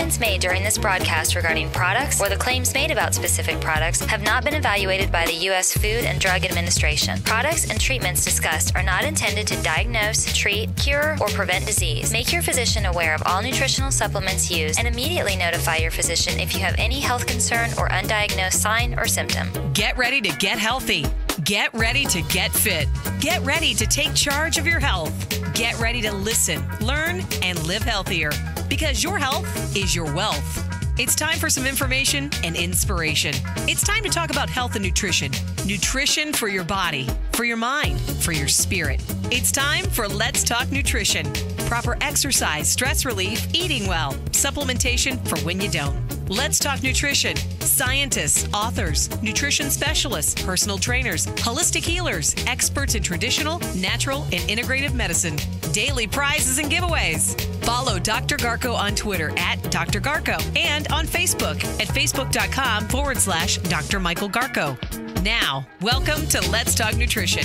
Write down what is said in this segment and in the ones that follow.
Statements made during this broadcast regarding products or the claims made about specific products have not been evaluated by the U.S. Food and Drug Administration. Products and treatments discussed are not intended to diagnose, treat, cure, or prevent disease. Make your physician aware of all nutritional supplements used and immediately notify your physician if you have any health concern or undiagnosed sign or symptom. Get ready to get healthy. Get ready to get fit. Get ready to take charge of your health. Get ready to listen, learn, and live healthier, because your health is your wealth. It's time for some information and inspiration. It's time to talk about health and nutrition. Nutrition for your body, for your mind, for your spirit. It's time for Let's Talk Nutrition. Proper exercise, stress relief, eating well, supplementation for when you don't. Let's Talk Nutrition. Scientists, authors, nutrition specialists, personal trainers, holistic healers, experts in traditional, natural, and integrative medicine. Daily prizes and giveaways. Follow Dr. Garko on Twitter at Dr. Garko and on Facebook at facebook.com/Dr. Michael Garko. Now, welcome to Let's Talk Nutrition.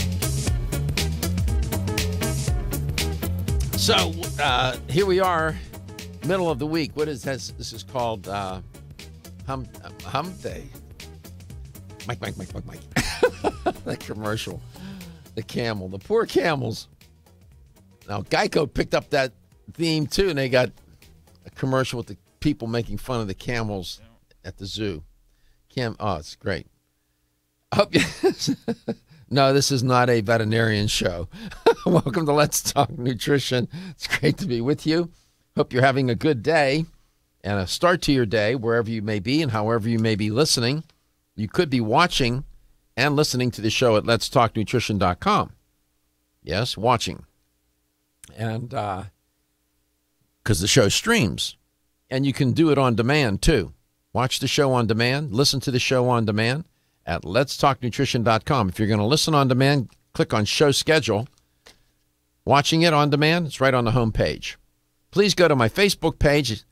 So, here we are, middle of the week. What is this? This is called Hump Day. Mike. That commercial. The camel. The poor camels. Now, Geico picked up that theme, too, and they got a commercial with the people making fun of the camels at the zoo. Oh, it's great. I hope you... No, this is not a veterinarian show. Welcome to Let's Talk Nutrition. It's great to be with you. Hope you're having a good day and a start to your day wherever you may be and however you may be listening. You could be watching and listening to the show at letstalknutrition.com. Yes, watching. And because the show streams. And you can do it on demand, too. Watch the show on demand. Listen to the show on demand at letstalknutrition.com. If you're going to listen on demand, click on Show Schedule. Watching it on demand, it's right on the home page. Please go to my Facebook page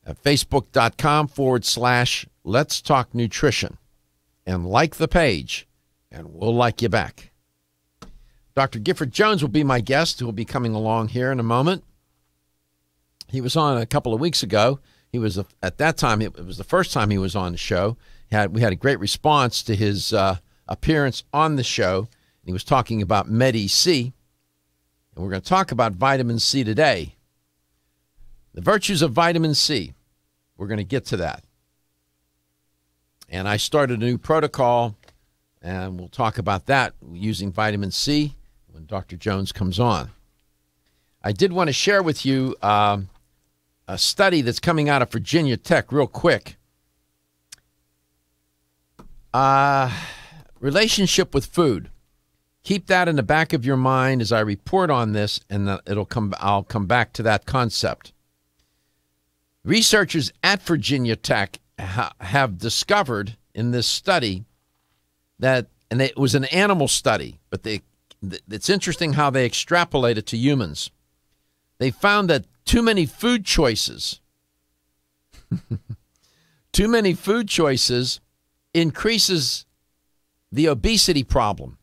at facebook.com/Let's Talk Nutrition and like the page, and we'll like you back. Dr. Gifford Jones will be my guest, who will be coming along here in a moment. He was on a couple of weeks ago. He was, at that time, it was the first time he was on the show. We had a great response to his appearance on the show. He was talking about Medi-C, and we're going to talk about vitamin C today. The virtues of vitamin C. We're going to get to that. And I started a new protocol, and we'll talk about that using vitamin C when Dr. Jones comes on. I did want to share with you a study that's coming out of Virginia Tech real quick. Relationship with food. Keep that in the back of your mind as I report on this, and I'll come back to that concept. Researchers at Virginia Tech have discovered in this study that, and it was an animal study, but it's interesting how they extrapolate it to humans. They found that too many food choices increases the obesity problem.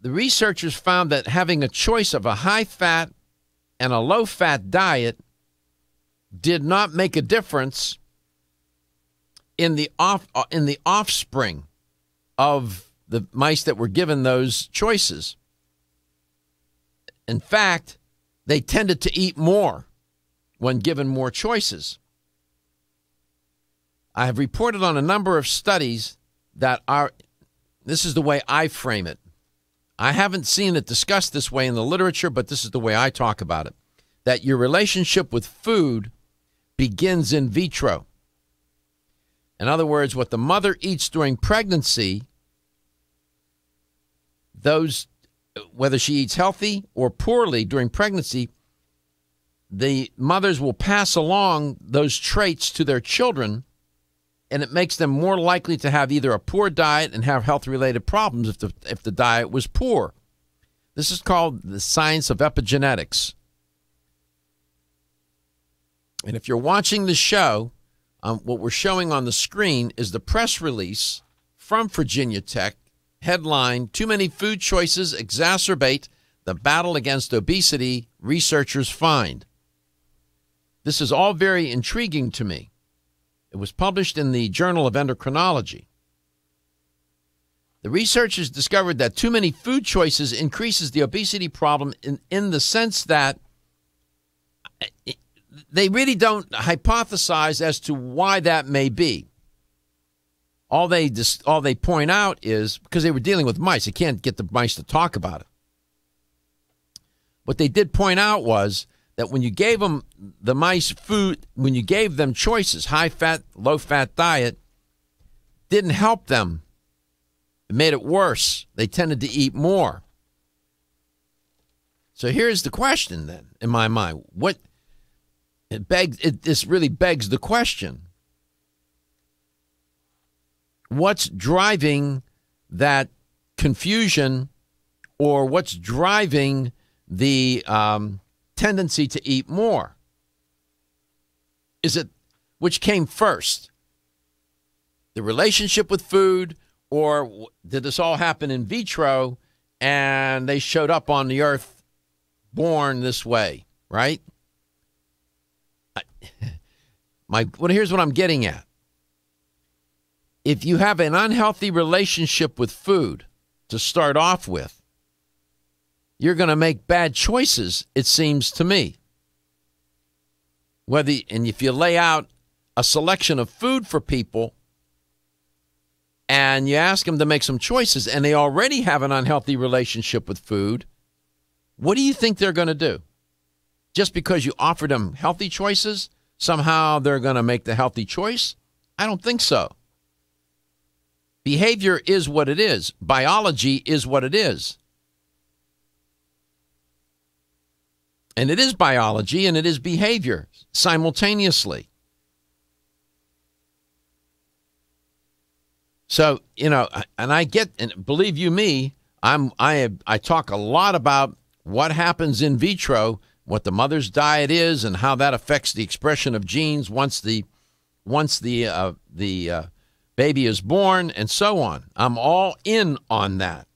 The researchers found that having a choice of a high-fat and a low-fat diet did not make a difference in the offspring of the mice that were given those choices. In fact, they tended to eat more when given more choices. I have reported on a number of studies that this is the way I frame it. I haven't seen it discussed this way in the literature, but this is the way I talk about it. That your relationship with food begins in vitro. In other words, what the mother eats during pregnancy, whether she eats healthy or poorly during pregnancy, the mothers will pass along those traits to their children, and it makes them more likely to have either a poor diet and have health-related problems if the diet was poor. This is called the science of epigenetics. And if you're watching the show, what we're showing on the screen is the press release from Virginia Tech, headline, "Too many food choices exacerbate the battle against obesity, researchers find." This is all very intriguing to me. It was published in the Journal of Endocrinology. The researchers discovered that too many food choices increases the obesity problem in the sense that they really don't hypothesize as to why that may be. All they point out is, because they were dealing with mice, they can't get the mice to talk about it. What they did point out was that when you gave them the mice food, when you gave them choices, high-fat, low-fat diet, didn't help them. It made it worse. They tended to eat more. So here's the question then, in my mind. This really begs the question. What's driving that confusion, or what's driving the tendency to eat more? Is it, which came first? The relationship with food, or did this all happen in vitro and they showed up on the earth born this way, right? Here's what I'm getting at. If you have an unhealthy relationship with food to start off with, you're going to make bad choices, it seems to me. And if you lay out a selection of food for people and you ask them to make some choices and they already have an unhealthy relationship with food, what do you think they're going to do? Just because you offered them healthy choices, somehow they're going to make the healthy choice? I don't think so. Behavior is what it is. Biology is what it is. And it is biology and it is behavior simultaneously. So, and I get, and believe you me, I talk a lot about what happens in vitro, what the mother's diet is, and how that affects the expression of genes once the baby is born, and so on. I'm all in on that.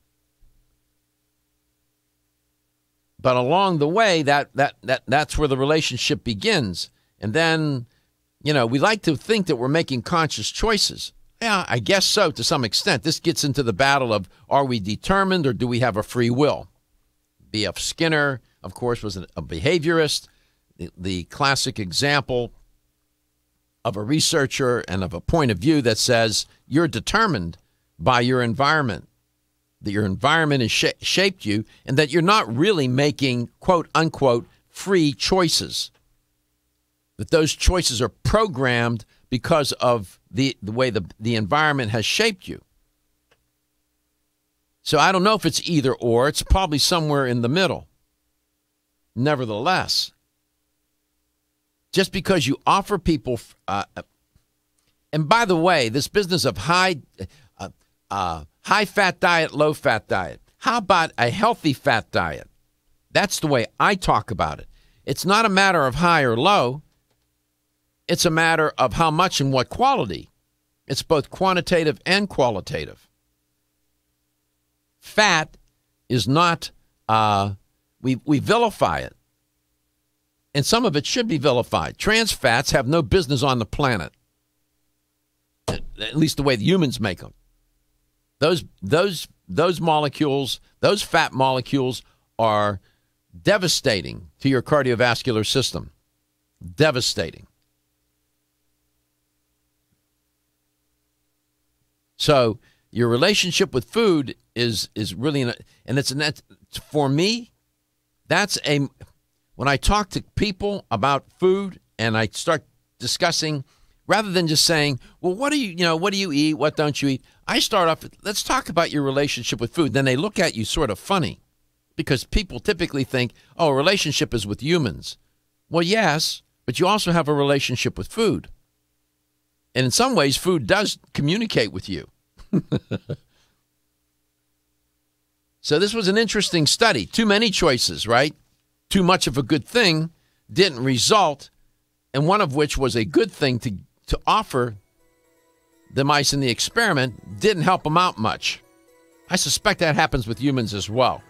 But along the way, that's where the relationship begins. And then, we like to think that we're making conscious choices. Yeah, I guess so to some extent. This gets into the battle of, are we determined or do we have a free will? B.F. Skinner, of course, was a behaviorist. The classic example of a researcher and of a point of view that says you're determined by your environment, that your environment has shaped you, and that you're not really making, quote, unquote, free choices, that those choices are programmed because of the way the environment has shaped you. So I don't know if it's either or. It's probably somewhere in the middle. Nevertheless, just because you offer people, and by the way, this business of high-fat diet, low-fat diet, how about a healthy fat diet? That's the way I talk about it. It's not a matter of high or low. It's a matter of how much and what quality. It's both quantitative and qualitative. Fat is not, we vilify it. And some of it should be vilified. Trans fats have no business on the planet, at least the way the humans make them. Those molecules, those fat molecules are devastating to your cardiovascular system. Devastating. So your relationship with food is really, and that's for me, when I talk to people about food and I start discussing, rather than just saying, well, what do you eat? What don't you eat? I start off, let's talk about your relationship with food. Then they look at you sort of funny because people typically think, oh, a relationship is with humans. Well, yes, but you also have a relationship with food. And in some ways, food does communicate with you. So this was an interesting study. Too many choices, right? Too much of a good thing didn't result, and one of which was a good thing to offer the mice in the experiment didn't help them out much. I suspect that happens with humans as well.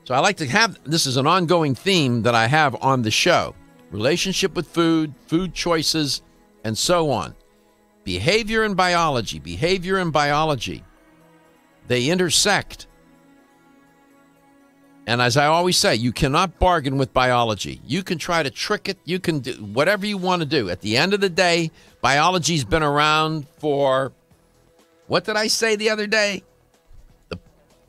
So I like to have, this is an ongoing theme that I have on the show. relationship with food, food choices, and so on. Behavior and biology, they intersect. And as I always say, you cannot bargain with biology. You can try to trick it. You can do whatever you want to do. At the end of the day, biology's been around for, what did I say the other day? The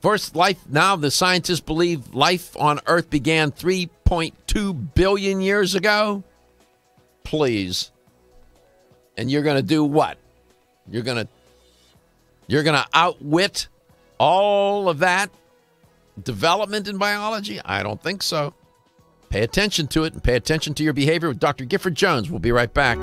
first life, now the scientists believe life on Earth began 3.2 billion years ago. Please. And you're going to do what? You're going to outwit all of that development in biology? I don't think so. Pay attention to it and pay attention to your behavior with Dr. Gifford Jones. We'll be right back.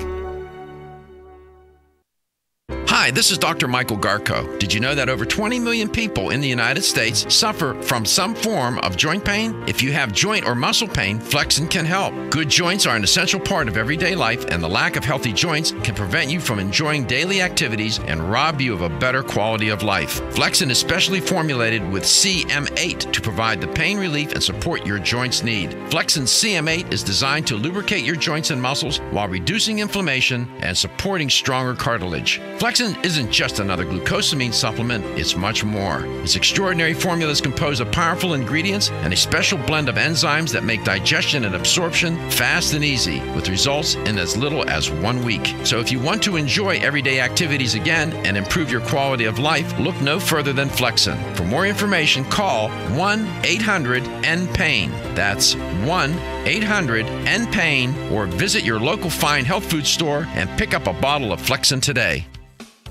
Hi, this is Dr. Michael Garko. Did you know that over 20 million people in the United States suffer from some form of joint pain? If you have joint or muscle pain, Flexin can help. Good joints are an essential part of everyday life, and the lack of healthy joints can prevent you from enjoying daily activities and rob you of a better quality of life. Flexin is specially formulated with CM8 to provide the pain relief and support your joints need. Flexin CM8 is designed to lubricate your joints and muscles while reducing inflammation and supporting stronger cartilage. Flexin isn't just another glucosamine supplement, it's much more. Its extraordinary formula is composed of powerful ingredients and a special blend of enzymes that make digestion and absorption fast and easy, with results in as little as 1 week. So if you want to enjoy everyday activities again and improve your quality of life, look no further than Flexin. For more information, call 1-800-NPAIN. That's 1-800-NPAIN, or visit your local fine health food store and pick up a bottle of Flexin today.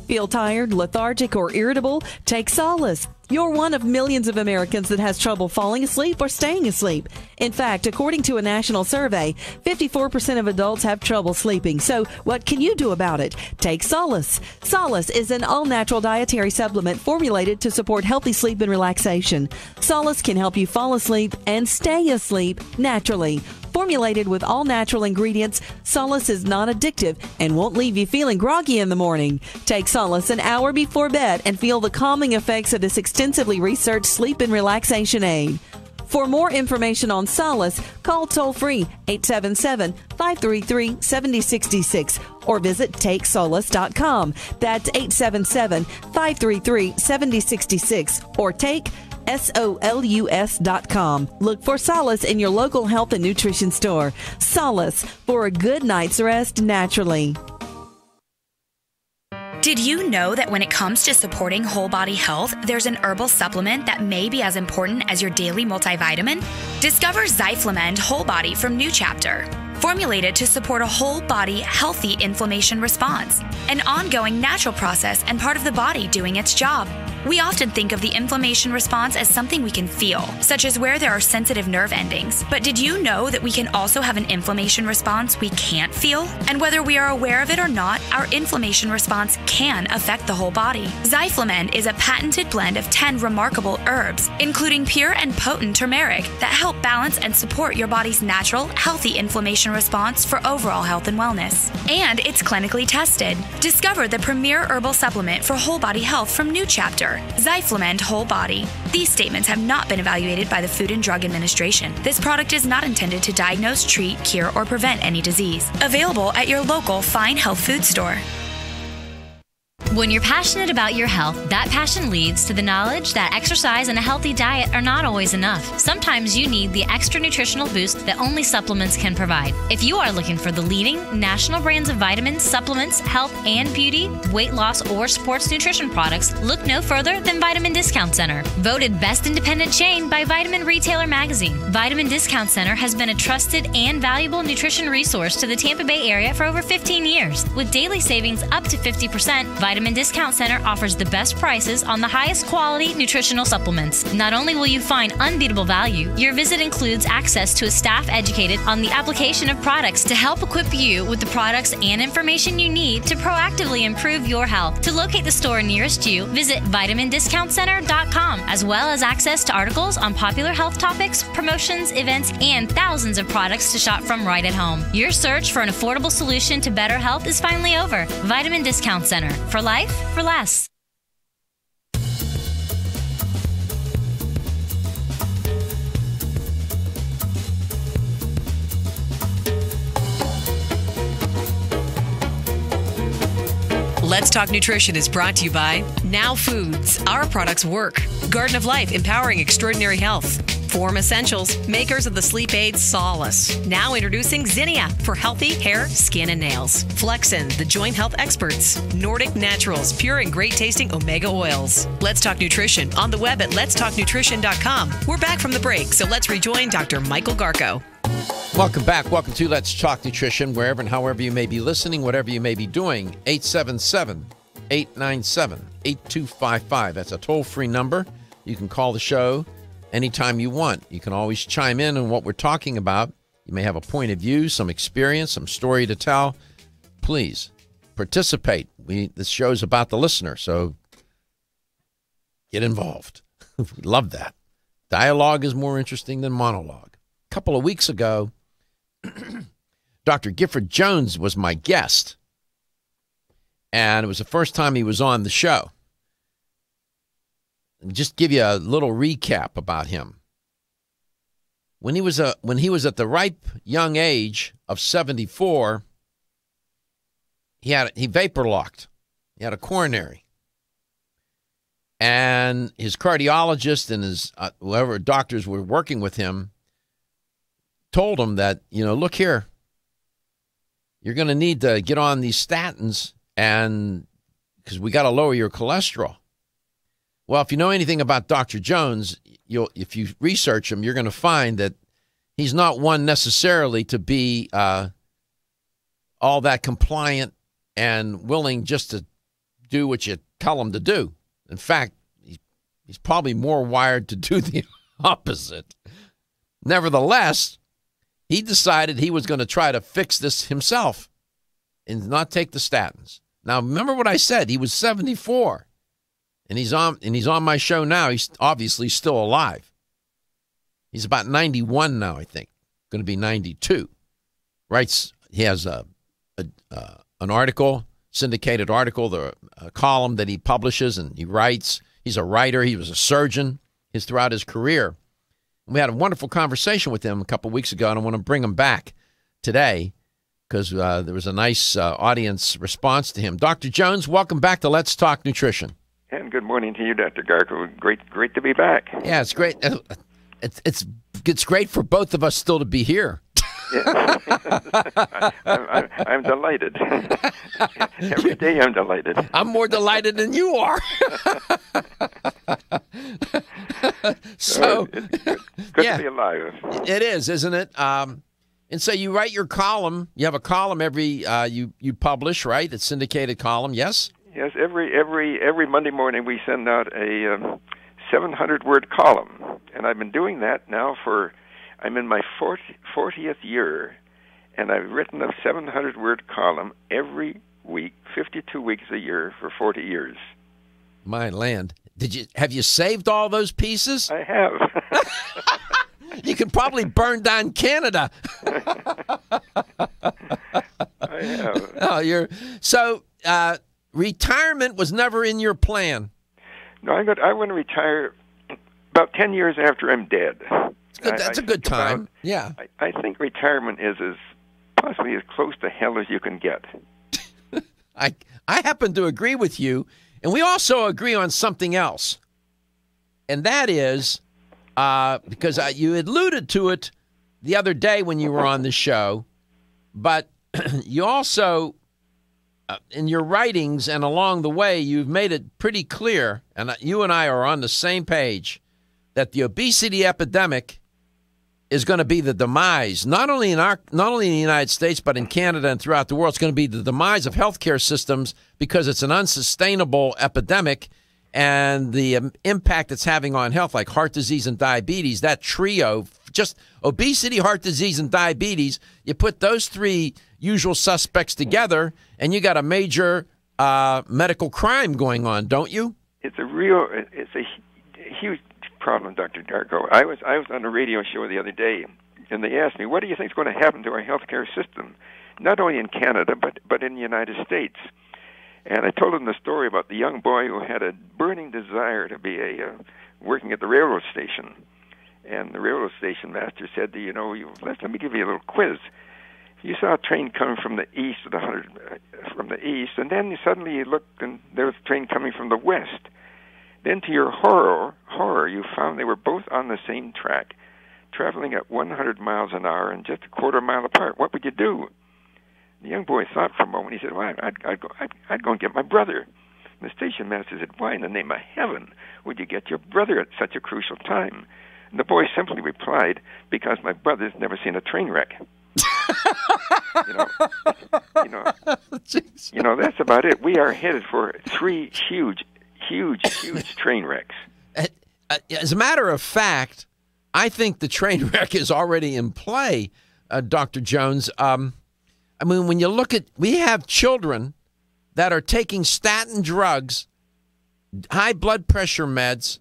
Feel tired, lethargic, or irritable? Take solace. You're one of millions of Americans that has trouble falling asleep or staying asleep. In fact, according to a national survey, 54% of adults have trouble sleeping. So what can you do about it? Take Solace. Solace is an all-natural dietary supplement formulated to support healthy sleep and relaxation. Solace can help you fall asleep and stay asleep naturally. Formulated with all-natural ingredients, Solace is non-addictive and won't leave you feeling groggy in the morning. Take Solace an hour before bed and feel the calming effects of this extensively researched sleep and relaxation aid. For more information on Solace, call toll-free 877-533-7066 or visit TakeSolace.com. That's 877-533-7066 or take SOLUS.com. Look for Solace in your local health and nutrition store. Solace, for a good night's rest naturally. Did you know that when it comes to supporting whole body health, there's an herbal supplement that may be as important as your daily multivitamin? Discover Zyflamend Whole Body from New Chapter. Formulated to support a whole body healthy inflammation response, an ongoing natural process and part of the body doing its job. We often think of the inflammation response as something we can feel, such as where there are sensitive nerve endings. But did you know that we can also have an inflammation response we can't feel? And whether we are aware of it or not, our inflammation response can affect the whole body. Zyflamend is a patented blend of 10 remarkable herbs, including pure and potent turmeric, that help balance and support your body's natural, healthy inflammation response for overall health and wellness. And it's clinically tested. Discover the premier herbal supplement for whole body health from New Chapter, Zyflamend Whole Body. These statements have not been evaluated by the Food and Drug Administration. This product is not intended to diagnose, treat, cure, or prevent any disease. Available at your local fine health food store. When you're passionate about your health, that passion leads to the knowledge that exercise and a healthy diet are not always enough. Sometimes you need the extra nutritional boost that only supplements can provide. If you are looking for the leading national brands of vitamins, supplements, health and beauty, weight loss, or sports nutrition products, look no further than Vitamin Discount Center. Voted best independent chain by Vitamin Retailer Magazine, Vitamin Discount Center has been a trusted and valuable nutrition resource to the Tampa Bay area for over 15 years. With daily savings up to 50%, Vitamin Discount Center offers the best prices on the highest quality nutritional supplements. Not only will you find unbeatable value, your visit includes access to a staff educated on the application of products to help equip you with the products and information you need to proactively improve your health. To locate the store nearest you, visit vitamindiscountcenter.com, as well as access to articles on popular health topics, promotions, events, and thousands of products to shop from right at home. Your search for an affordable solution to better health is finally over. Vitamin Discount Center. For life, for less. Let's Talk Nutrition is brought to you by Now Foods. Our products work. Garden of Life, empowering extraordinary health. Form Essentials, makers of the sleep aid Solace. Now introducing Zinnia for healthy hair, skin, and nails. Flexin, the joint health experts. Nordic Naturals, pure and great tasting omega oils. Let's Talk Nutrition on the web at letstalknutrition.com. We're back from the break, so let's rejoin Dr. Michael Garko. Welcome back. Welcome to Let's Talk Nutrition, wherever and however you may be listening, whatever you may be doing. 877-897-8255. That's a toll-free number. You can call the show anytime you want. You can always chime in on what we're talking about. You may have a point of view, some experience, some story to tell. Please participate. This show's about the listener, so get involved. We love that. Dialogue is more interesting than monologue. A couple of weeks ago, Dr. Gifford Jones was my guest, and it was the first time he was on the show. Just give you a little recap about him. When he was at the ripe young age of 74, he vapor locked. He had a coronary, and his cardiologist and his whoever doctors were working with him told him that, look here, you're going to need to get on these statins, and because we got to lower your cholesterol. Well, if you know anything about Dr. Jones, if you research him, you're going to find that he's not one necessarily to be all that compliant and willing just to do what you tell him to do. In fact, he's probably more wired to do the opposite. Nevertheless, he decided he was going to try to fix this himself and not take the statins. Now, remember what I said. He was 74, and he's on my show now. He's obviously still alive. He's about 91 now, I think. Going to be 92. Writes. He has an article, syndicated article, a column that he publishes, and he writes. He's a writer. He was a surgeon throughout his career. We had a wonderful conversation with him a couple of weeks ago, and I want to bring him back today because there was a nice audience response to him. Dr. Jones, welcome back to Let's Talk Nutrition. And good morning to you, Dr. Garko. Great to be back. Yeah, it's great. It's great for both of us still to be here. Yeah. I'm delighted. Every day I'm delighted. I'm more delighted than you are. So, it's good to be alive. It is, isn't it? And so you write your column. You have a column every you publish, right? It's syndicated column. Yes. Yes. Every Monday morning we send out a 700-word column, and I've been doing that now I'm in my 40th year, and I've written a 700-word column every week, 52 weeks a year for 40 years. My land. Have you saved all those pieces? I have. You could probably burn down Canada. I have. Oh, so retirement was never in your plan. No, I want to retire about 10 years after I'm dead. That's a good time. Yeah. I think retirement is possibly as close to hell as you can get. I happen to agree with you, and we also agree on something else, and that is because you alluded to it the other day when you were on the show, but you also, in your writings and along the way, you've made it pretty clear, and you and I are on the same page, that the obesity epidemic is going to be the demise, not only in the United States, but in Canada and throughout the world. It's going to be the demise of healthcare systems because it's an unsustainable epidemic, and the impact it's having on health, like heart disease and diabetes, that trio, just obesity, heart disease, and diabetes, you put those three usual suspects together, and you got a major medical crime going on, don't you? It's a huge problem, Dr. Darko. I was on a radio show the other day, and they asked me, what do you think is going to happen to our healthcare system, not only in Canada, but in the United States? And I told them the story about the young boy who had a burning desire to be working at the railroad station. And the railroad station master said, let me give you a little quiz. you saw a train coming from the east at 100 from the east, and then suddenly you looked and there was a train coming from the west. Then, to your horror, you found they were both on the same track, traveling at 100 miles an hour and just a quarter mile apart. What would you do? The young boy thought for a moment. He said, "Well, I'd go and get my brother." And the station master said, "Why in the name of heaven would you get your brother at such a crucial time?" And the boy simply replied, "Because my brother's never seen a train wreck." you know, that's about it. We are headed for 3 huge train wrecks. As a matter of fact, I think the train wreck is already in play, Dr. Jones. I mean, when you look at, we have children that are taking statin drugs, high blood pressure meds,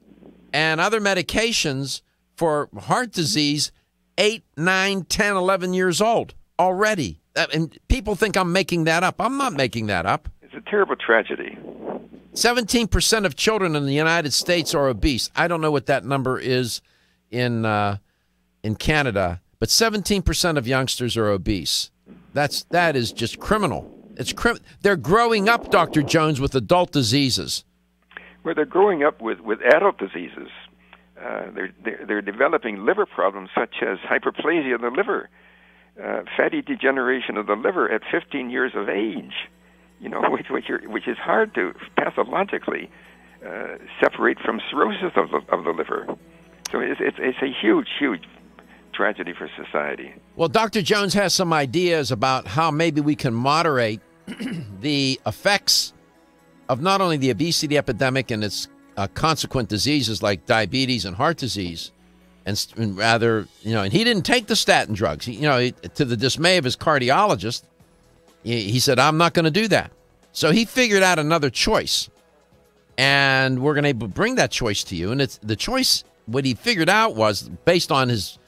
and other medications for heart disease 8, 9, 10, 11 years old already. And people think I'm making that up. I'm not making that up. It's a terrible tragedy. 17% of children in the United States are obese. I don't know what that number is in Canada, but 17% of youngsters are obese. That is just criminal. They're growing up, Dr. Jones, with adult diseases. Well, they're growing up with adult diseases. They're developing liver problems such as hyperplasia of the liver, fatty degeneration of the liver at 15 years of age. You know, which is hard to pathologically separate from cirrhosis of the liver. So it's a huge tragedy for society. Well, Dr. Jones has some ideas about how maybe we can moderate the effects of not only the obesity epidemic and its consequent diseases like diabetes and heart disease, and rather, and he didn't take the statin drugs. To the dismay of his cardiologist, he said, "I'm not going to do that." So he figured out another choice, and we're going to bring that choice to you. And it's the choice. What he figured out was based on his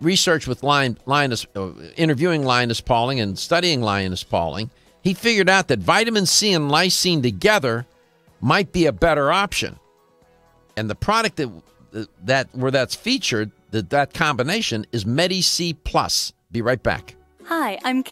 research with interviewing Linus Pauling and studying Linus Pauling. He figured out that vitamin C and lysine together might be a better option. And the product where that's featured, that combination, is Medi-C Plus. Be right back. Hi, I'm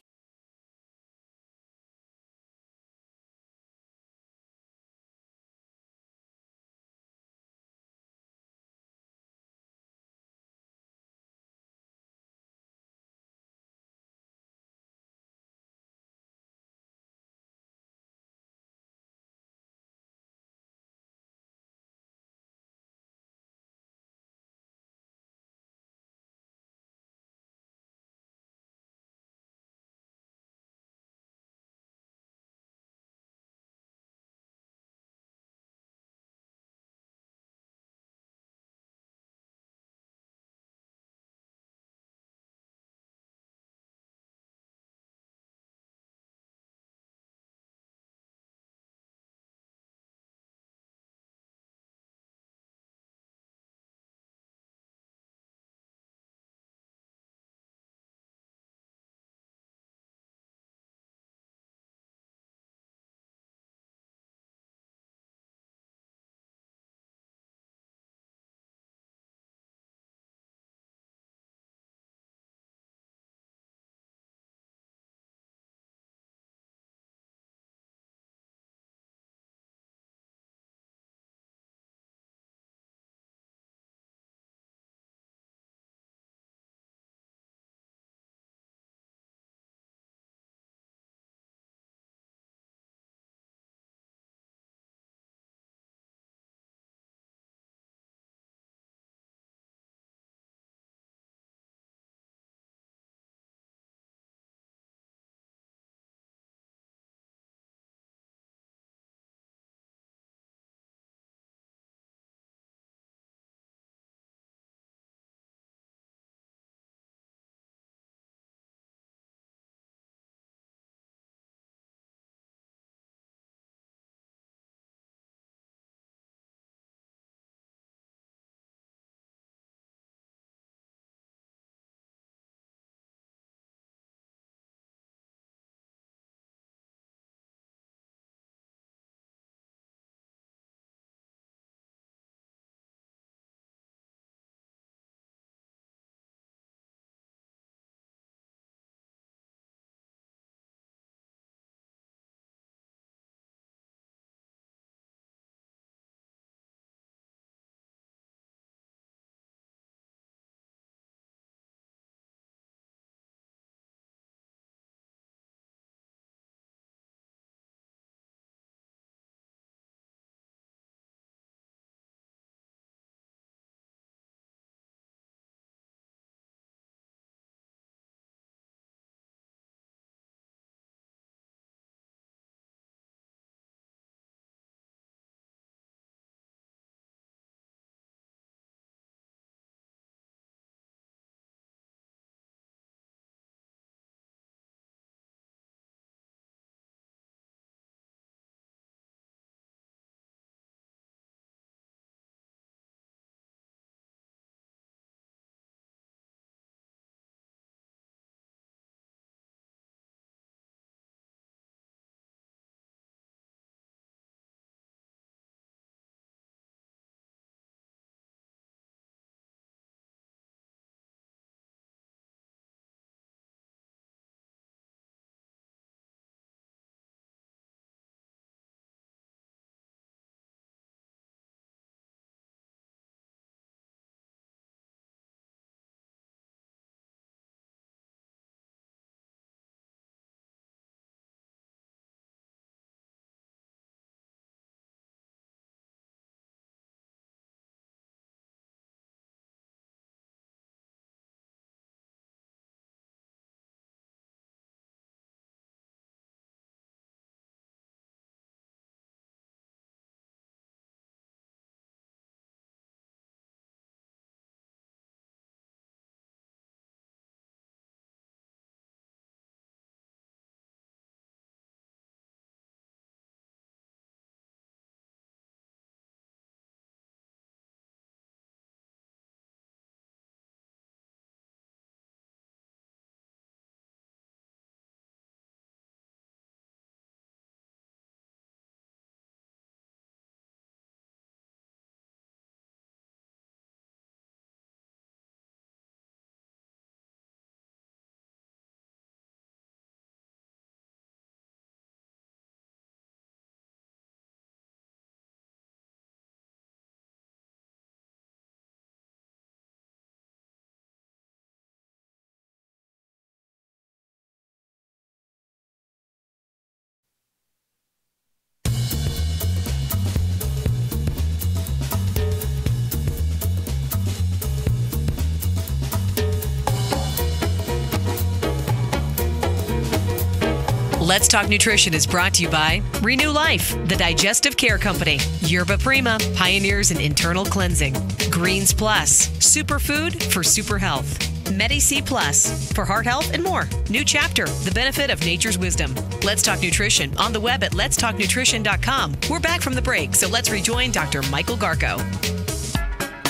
Let's Talk Nutrition is brought to you by Renew Life, the Digestive Care Company, Yerba Prima, pioneers in internal cleansing, Greens Plus, superfood for super health, Medi-C Plus, for heart health and more. New Chapter, the benefit of nature's wisdom. Let's Talk Nutrition on the web at letstalknutrition.com. We're back from the break, so let's rejoin Dr. Michael Garko.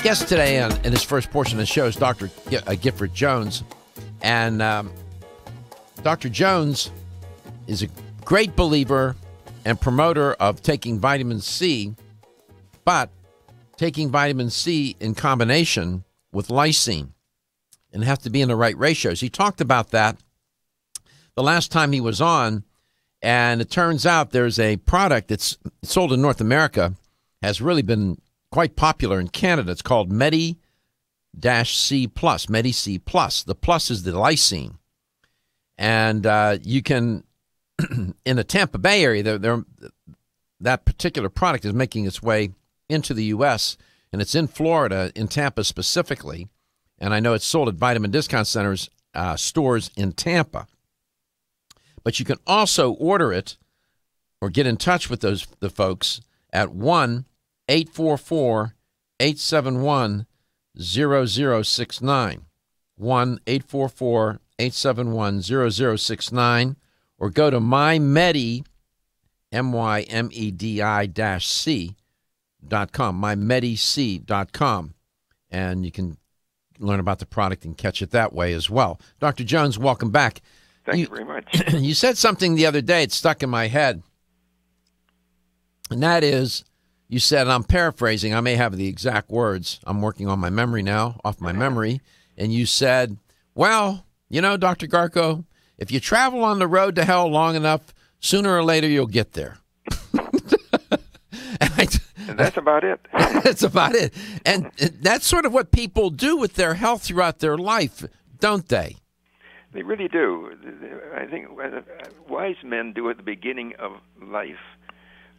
Guest today in his first portion of the show is Dr. Gifford Jones. And Dr. Jones is a great believer and promoter of taking vitamin C, but taking vitamin C in combination with lysine, and have to be in the right ratios. He talked about that the last time he was on, and it turns out there's a product that's sold in North America, has really been quite popular in Canada. It's called Medi-C Plus, Medi-C Plus. The plus is the lysine. And you can, in the Tampa Bay area, that particular product is making its way into the U.S., and it's in Florida, in Tampa specifically. And I know it's sold at Vitamin Discount Centers stores in Tampa. But you can also order it or get in touch with the folks at 1-844-871-0069. 1-844-871-0069, or go to MyMedi, MyMedi-C.com, MyMedi-C.com, and you can learn about the product and catch it that way as well. Dr. Jones, welcome back. Thank you very much. You said something the other day, it stuck in my head, and that is, you said, and I'm paraphrasing, I may have the exact words, I'm working on my memory now, off my memory, and you said, well, you know, Dr. Garko, if you travel on the road to hell long enough, sooner or later you'll get there. And that's about it. That's about it. And that's sort of what people do with their health throughout their life, don't they? They really do. I think wise men do at the beginning of life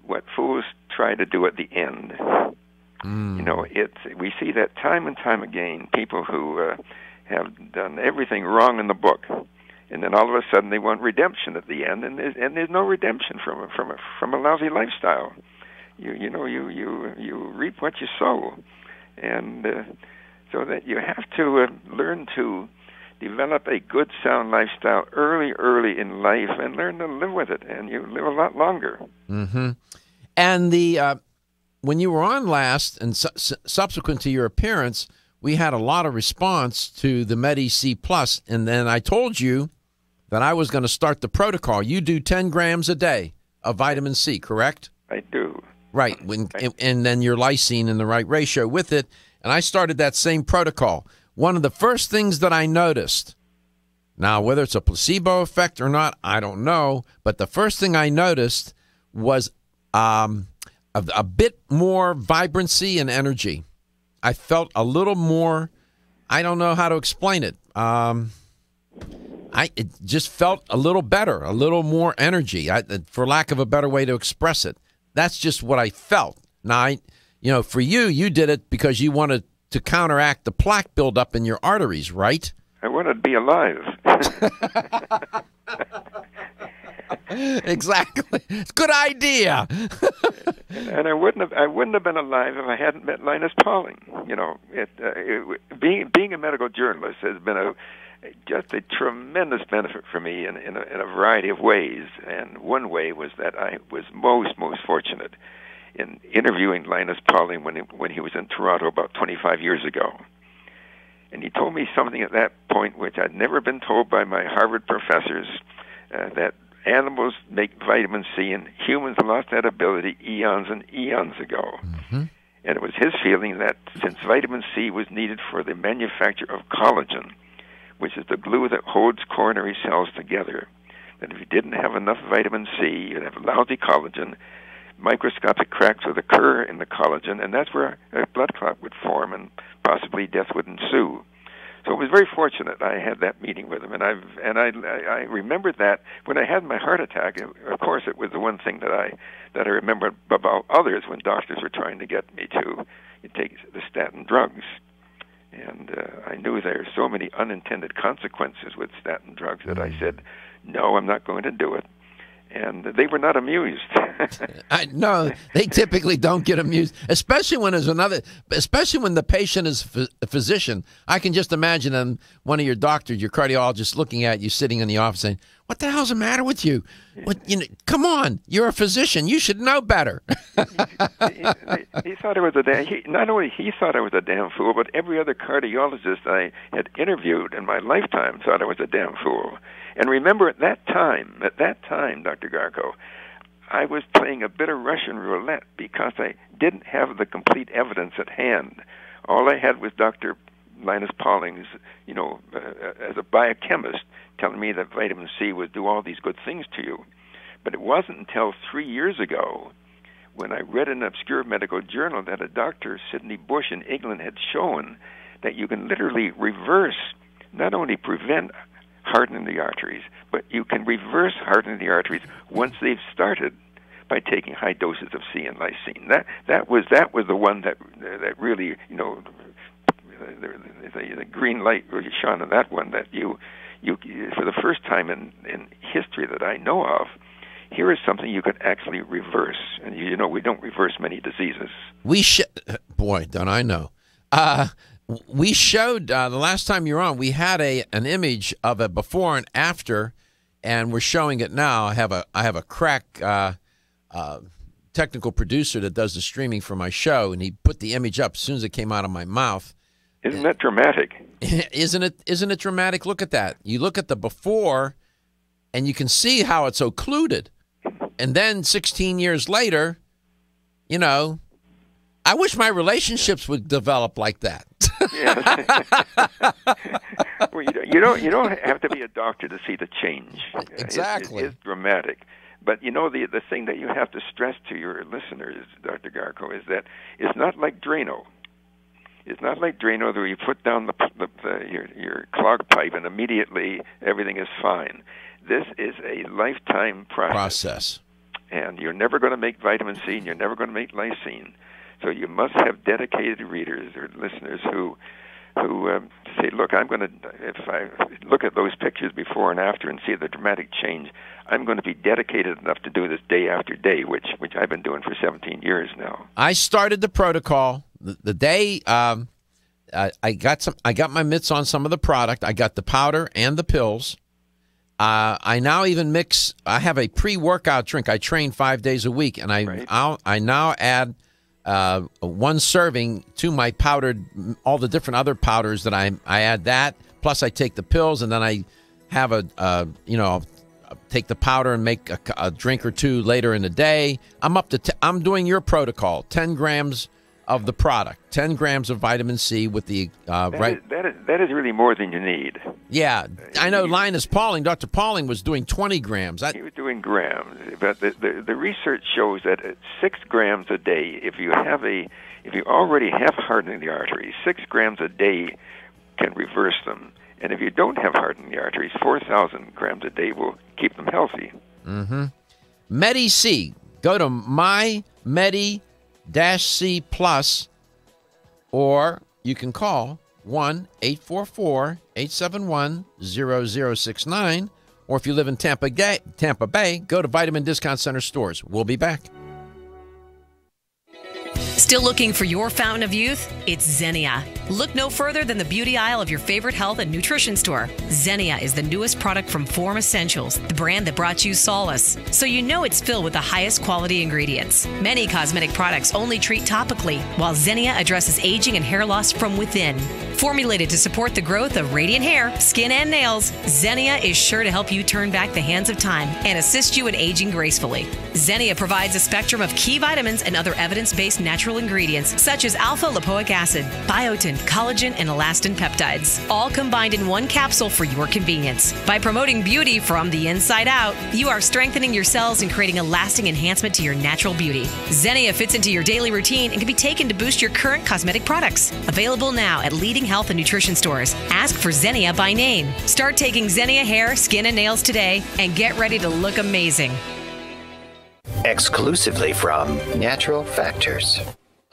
what fools try to do at the end. You know, we see that time and time again, people who have done everything wrong in the book, and then all of a sudden they want redemption at the end, and there's no redemption from a lousy lifestyle. You reap what you sow, and so that you have to learn to develop a good, sound lifestyle early in life, and learn to live with it, and you live a lot longer. Mm-hmm. And when you were on last, and subsequent to your appearance, we had a lot of response to the Medi-C Plus, and then I told you that I was going to start the protocol. You do 10 grams a day of vitamin C, correct? I do. Right, and then your lysine in the right ratio with it, and I started that same protocol. One of the first things that I noticed, now whether it's a placebo effect or not, I don't know, but the first thing I noticed was a bit more vibrancy and energy. I felt a little more, I don't know how to explain it. It just felt a little better, a little more energy, for lack of a better way to express it. That's just what I felt. Now, for you did it because you wanted to counteract the plaque buildup in your arteries, right? I wanted to be alive. Exactly. It's a good idea. And I wouldn't have been alive if I hadn't met Linus Pauling. Being a medical journalist has been just a tremendous benefit for me in a variety of ways. And one way was that I was most fortunate in interviewing Linus Pauling when he was in Toronto about 25 years ago. And he told me something at that point which I'd never been told by my Harvard professors, that animals make vitamin C and humans lost that ability eons and eons ago. Mm-hmm. And it was his feeling that since vitamin C was needed for the manufacture of collagen, which is the glue that holds coronary cells together, that if you didn't have enough vitamin C, you'd have lousy collagen, microscopic cracks would occur in the collagen, and that's where a blood clot would form and possibly death would ensue. So it was very fortunate I had that meeting with him, and I remembered that when I had my heart attack. Of course, it was the one thing that I remember about others when doctors were trying to get me to take the statin drugs, and I knew there were so many unintended consequences with statin drugs that I said, no, I'm not going to do it. and they were not amused. No, they typically don't get amused, especially when especially when the patient is a physician. I can just imagine one of your doctors, your cardiologist, looking at you sitting in the office saying, "What the hell's the matter with you? Come on, you're a physician. You should know better." He thought I was not only he thought I was a damn fool, but every other cardiologist I had interviewed in my lifetime thought I was a damn fool. And remember, at that time, Dr. Garko, I was playing a bit of Russian roulette because I didn't have the complete evidence at hand. All I had was Dr. Linus Pauling's, as a biochemist, telling me that vitamin C would do all these good things to you. But it wasn't until 3 years ago when I read in an obscure medical journal that a Dr. Sidney Bush in England had shown that you can literally reverse, not only prevent hardening the arteries, but you can reverse hardening the arteries once they've started by taking high doses of C and lysine. That was the one that really, the green light really shone on that one, that you for the first time in history that I know of, here is something you could actually reverse. And we don't reverse many diseases. Boy, don't I know. We showed the last time you were on, we had an image of a before and after, and we're showing it now. I have a crack technical producer that does the streaming for my show, and he put the image up as soon as it came out of my mouth. Isn't that dramatic? Isn't it dramatic? Look at that. You look at the before, and you can see how it's occluded. And then 16 years later, I wish my relationships would develop like that. Well, you don't have to be a doctor to see the change. Exactly. It is dramatic. But the thing that you have to stress to your listeners, Dr. Garko, is that it's not like Drano. It's not like Drano where you put down your clogged pipe and immediately everything is fine. This is a lifetime process. And you're never going to make vitamin C, and you're never going to make lysine. So you must have dedicated readers or listeners who say, look, if I look at those pictures before and after and see the dramatic change, I'm going to be dedicated enough to do this day after day, which I've been doing for 17 years now. I started the protocol the day I got my mitts on some of the product. I got the powder and the pills. I now even mix. I have a pre-workout drink. I train 5 days a week, and I now add one serving to my powdered, all the different other powders that I add that. Plus, I take the pills, and then I have take the powder and make a drink or two later in the day. I'm up to. I'm doing your protocol. 10 grams of the product, 10 grams of vitamin C with the That is really more than you need. Yeah, I know. Linus Pauling, Dr. Pauling was doing 20 grams. He was doing grams, but the research shows that at 6 grams a day, if you already have hardening the arteries, 6 grams a day can reverse them. And if you don't have hardening the arteries, 4,000 grams a day will keep them healthy. Mm-hmm. Medi-C. Go to my Medi-C Plus, or you can call 1-844-871-0069, or if you live in Tampa Bay, go to Vitamin Discount Center stores. We'll be back. Still looking for your fountain of youth? It's Xenia. Look no further than the beauty aisle of your favorite health and nutrition store. Xenia is the newest product from Form Essentials, the brand that brought you solace. So you know it's filled with the highest quality ingredients. Many cosmetic products only treat topically, while Xenia addresses aging and hair loss from within. Formulated to support the growth of radiant hair, skin, and nails, Xenia is sure to help you turn back the hands of time and assist you in aging gracefully. Xenia provides a spectrum of key vitamins and other evidence-based natural ingredients such as alpha-lipoic acid, biotin, collagen, and elastin peptides, all combined in one capsule for your convenience. By promoting beauty from the inside out, you are strengthening your cells and creating a lasting enhancement to your natural beauty. Xenia fits into your daily routine and can be taken to boost your current cosmetic products. Available now at leading health and nutrition stores. Ask for Xenia by name. Start taking Xenia hair, skin, and nails today and get ready to look amazing. Exclusively from Natural Factors.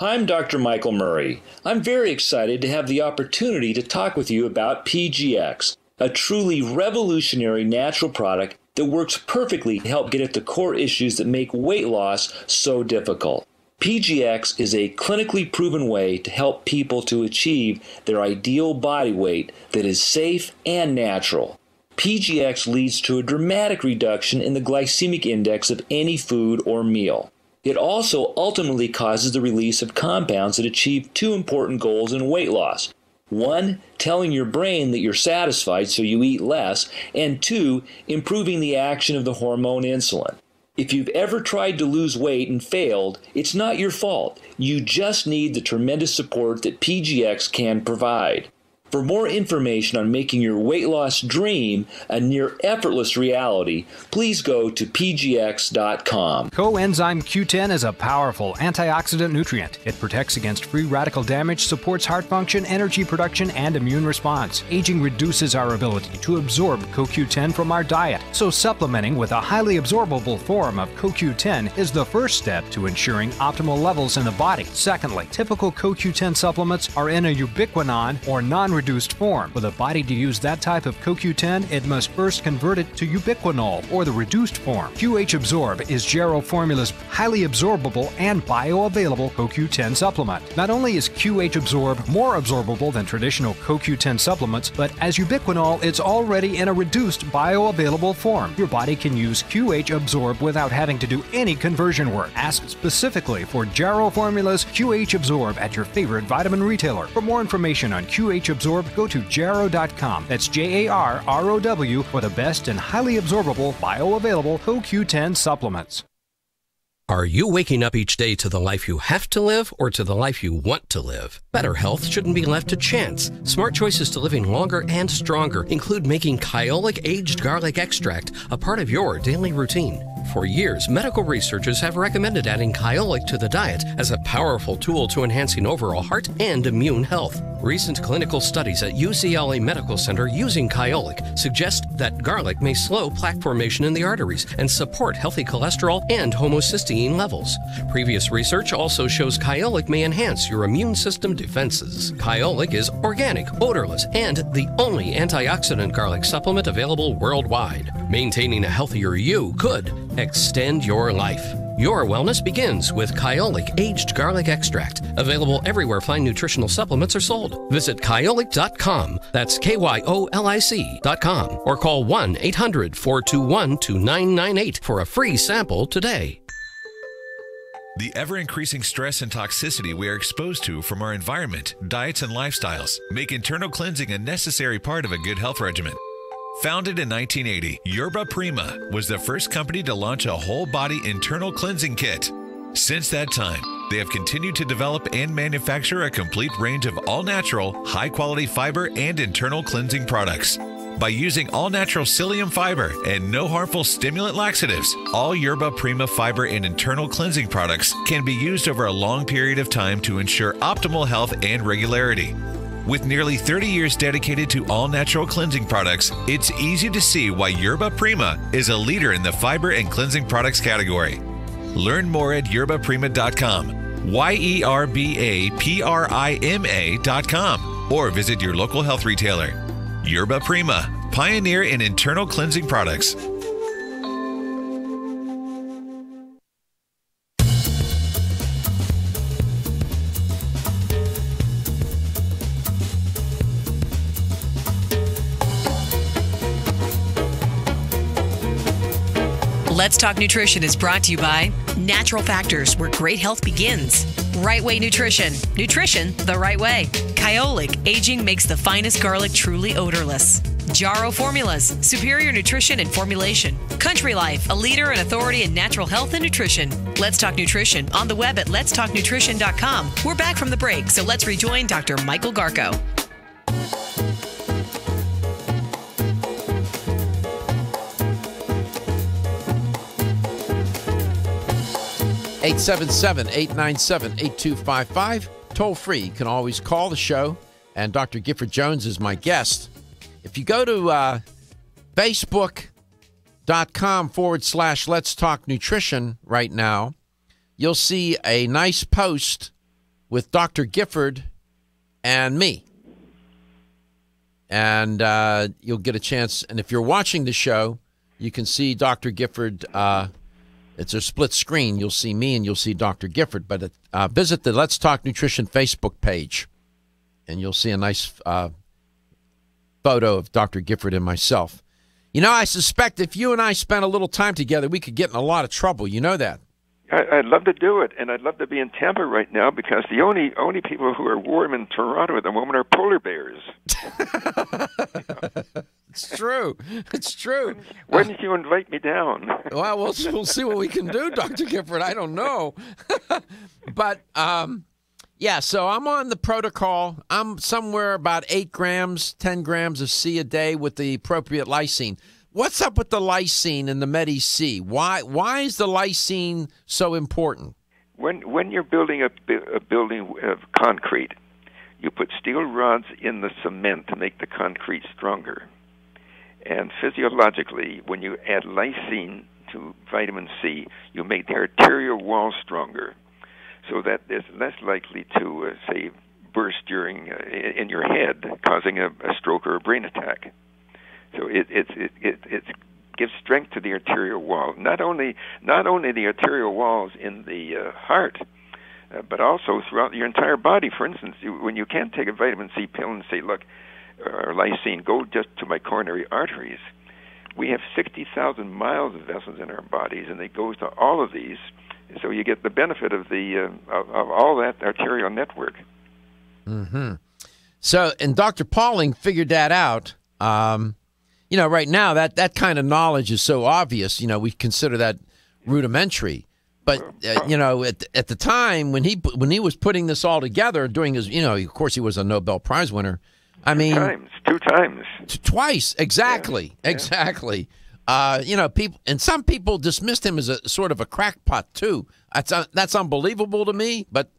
I'm Dr. Michael Murray. I'm very excited to have the opportunity to talk with you about PGX, a truly revolutionary natural product that works perfectly to help get at the core issues that make weight loss so difficult. PGX is a clinically proven way to help people to achieve their ideal body weight that is safe and natural. PGX leads to a dramatic reduction in the glycemic index of any food or meal. It also ultimately causes the release of compounds that achieve two important goals in weight loss. One, telling your brain that you're satisfied so you eat less, and two, improving the action of the hormone insulin. If you've ever tried to lose weight and failed, it's not your fault. You just need the tremendous support that PGX can provide. For more information on making your weight loss dream a near effortless reality, please go to pgx.com. Coenzyme Q10 is a powerful antioxidant nutrient. It protects against free radical damage, supports heart function, energy production, and immune response. Aging reduces our ability to absorb CoQ10 from our diet, so supplementing with a highly absorbable form of CoQ10 is the first step to ensuring optimal levels in the body. Secondly, typical CoQ10 supplements are in a ubiquinone or non-reduced form. For the body to use that type of CoQ10, it must first convert it to ubiquinol or the reduced form. QH Absorb is Jarrow Formula's highly absorbable and bioavailable CoQ10 supplement. Not only is QH Absorb more absorbable than traditional CoQ10 supplements, but as ubiquinol, it's already in a reduced bioavailable form. Your body can use QH Absorb without having to do any conversion work. Ask specifically for Jarrow Formula's QH Absorb at your favorite vitamin retailer. For more information on QH Absorb, go to jarrow.com. That's Jarrow for the best and highly absorbable, bioavailable CoQ10 supplements. Are you waking up each day to the life you have to live or to the life you want to live? Better health shouldn't be left to chance. Smart choices to living longer and stronger include making Kyolic aged garlic extract a part of your daily routine. For years, medical researchers have recommended adding Kyolic to the diet as a powerful tool to enhancing overall heart and immune health. Recent clinical studies at UCLA Medical Center using Kyolic suggest that garlic may slow plaque formation in the arteries and support healthy cholesterol and homocysteine levels. Previous research also shows Kyolic may enhance your immune system defenses. Kyolic is organic, odorless, and the only antioxidant garlic supplement available worldwide. Maintaining a healthier you could extend your life. Your wellness begins with Kyolic aged garlic extract, available everywhere fine nutritional supplements are sold. Visit Kyolic.com, that's KYOLIC.com, or call 1-800-421-2998 for a free sample today. The ever-increasing stress and toxicity we are exposed to from our environment, diets, and lifestyles make internal cleansing a necessary part of a good health regimen. Founded in 1980, Yerba Prima was the first company to launch a whole-body internal cleansing kit. Since that time, they have continued to develop and manufacture a complete range of all-natural, high-quality fiber and internal cleansing products. By using all-natural psyllium fiber and no harmful stimulant laxatives, all Yerba Prima fiber and internal cleansing products can be used over a long period of time to ensure optimal health and regularity. With nearly 30 years dedicated to all-natural cleansing products, it's easy to see why Yerba Prima is a leader in the fiber and cleansing products category. Learn more at yerbaprima.com, YERBAPRIMA.com, or visit your local health retailer. Yerba Prima, pioneer in internal cleansing products. Let's Talk Nutrition is brought to you by Natural Factors, where great health begins. Right Way Nutrition. Nutrition the right way. Kyolic, aging makes the finest garlic truly odorless. Jarrow Formulas, superior nutrition and formulation. Country Life, a leader and authority in natural health and nutrition. Let's Talk Nutrition on the web at letstalknutrition.com. We're back from the break, so let's rejoin Dr. Michael Garko. 877-897-8255. Toll free. You can always call the show. And Dr. Gifford Jones is my guest. If you go to Facebook.com/Let's Talk Nutrition right now, you'll see a nice post with Dr. Gifford and me. And you'll get a chance. And if you're watching the show, you can see Dr. Gifford. It's a split screen. You'll see me and you'll see Dr. Gifford. But visit the Let's Talk Nutrition Facebook page, and you'll see a nice photo of Dr. Gifford and myself. You know, I suspect if you and I spent a little time together, we could get in a lot of trouble. You know that. I'd love to do it, and I'd love to be in Tampa right now because the only people who are warm in Toronto at the moment are polar bears. It's true. It's true. Why didn't you invite me down? Well, we'll see what we can do, Dr. Gifford. I don't know. But, yeah, so I'm on the protocol. I'm somewhere about 8 grams, 10 grams of C a day with the appropriate lysine. What's up with the lysine and the Medi-C? Why is the lysine so important? When you're building a building of concrete, you put steel rods in the cement to make the concrete stronger. And physiologically, when you add lysine to vitamin C, you make the arterial wall stronger, so that it's less likely to, say, burst in your head, causing a stroke or a brain attack. So it gives strength to the arterial wall. Not only the arterial walls in the heart, but also throughout your entire body. For instance, when you can't take a vitamin C pill and say, look, or lysine, go just to my coronary arteries. We have 60,000 miles of vessels in our bodies, and it goes to all of these. So you get the benefit of of all that arterial network. Mm-hmm. So, and Dr. Pauling figured that out. You know, right now that kind of knowledge is so obvious. You know, we consider that rudimentary. But you know, at the time when he was putting this all together, doing his, you know, of course he was a Nobel Prize winner. I mean, two times, twice, exactly, yeah. Exactly. You know, some people dismissed him as a sort of a crackpot too. That's unbelievable to me. But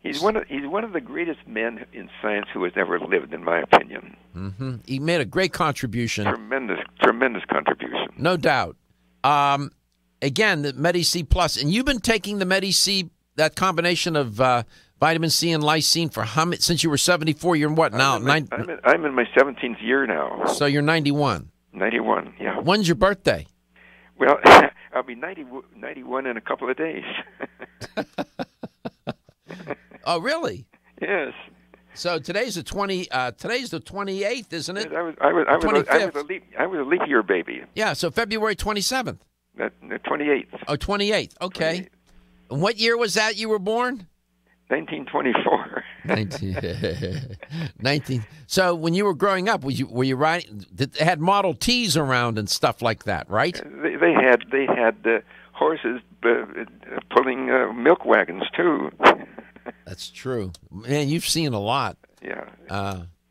he's one of the greatest men in science who has ever lived, in my opinion. Mm-hmm. He made a great contribution. Tremendous contribution. No doubt. Again, the Medi-C Plus, and you've been taking the Medi-C, that combination of vitamin C and lysine for since you were 74. You're in what now? I'm in my 17th year now. So you're 91. 91, yeah. When's your birthday? Well, I'll be 91 in a couple of days. Oh, really? Yes. So today's the 28th, isn't it? Yes, I was a leap year baby. Yeah, so February 27th. The 28th. Oh, 28th. Okay. 28th. And what year was that you were born? 1924. 19. So when you were growing up, were you riding? They had Model Ts around and stuff like that, right? They had horses pulling milk wagons too. That's true, man. You've seen a lot. Yeah.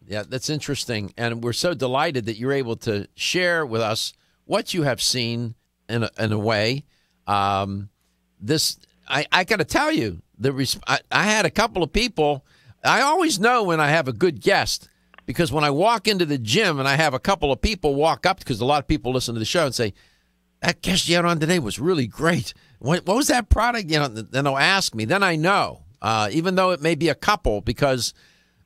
Yeah, that's interesting, and we're so delighted that you're able to share with us what you have seen in a way. This I got to tell you. I had a couple of people. I always know when I have a good guest because when I walk into the gym and I have a couple of people walk up, because a lot of people listen to the show and say, that guest you had on today was really great. What was that product? You know, then they'll ask me. Then I know, even though it may be a couple, because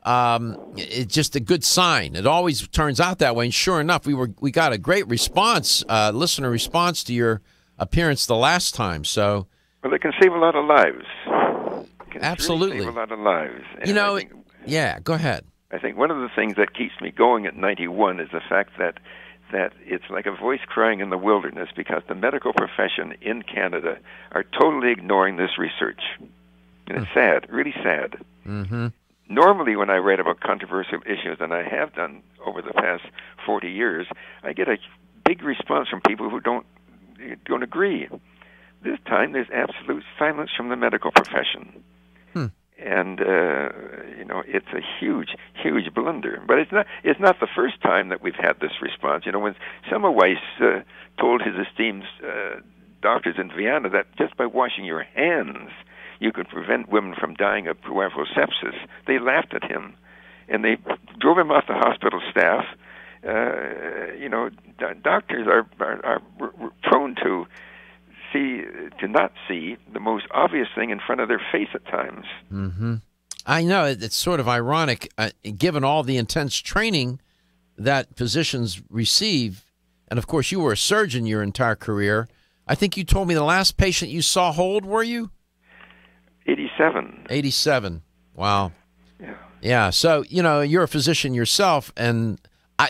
it's just a good sign. It always turns out that way. And sure enough, we got a great response, listener response to your appearance the last time. So, well, it can save a lot of lives. Absolutely. Really save a lot of lives. And you know, yeah, go ahead. I think one of the things that keeps me going at 91 is the fact that it's like a voice crying in the wilderness, because the medical profession in Canada are totally ignoring this research. And it's sad, really sad. Mm-hmm. Normally when I write about controversial issues, and I have done over the past 40 years, I get a big response from people who don't agree. This time there's absolute silence from the medical profession. And you know, it's a huge blunder. But it's not the first time that we've had this response. You know, when Semmelweis told his esteemed doctors in Vienna that just by washing your hands you could prevent women from dying of puerperal sepsis, they laughed at him, and they drove him off the hospital staff. You know, doctors are prone to not see the most obvious thing in front of their face at times. Mm-hmm. I know it's sort of ironic, given all the intense training that physicians receive. And, of course, you were a surgeon your entire career. I think you told me the last patient you saw, how old were you? 87. 87. Wow. Yeah. Yeah. So, you're a physician yourself. And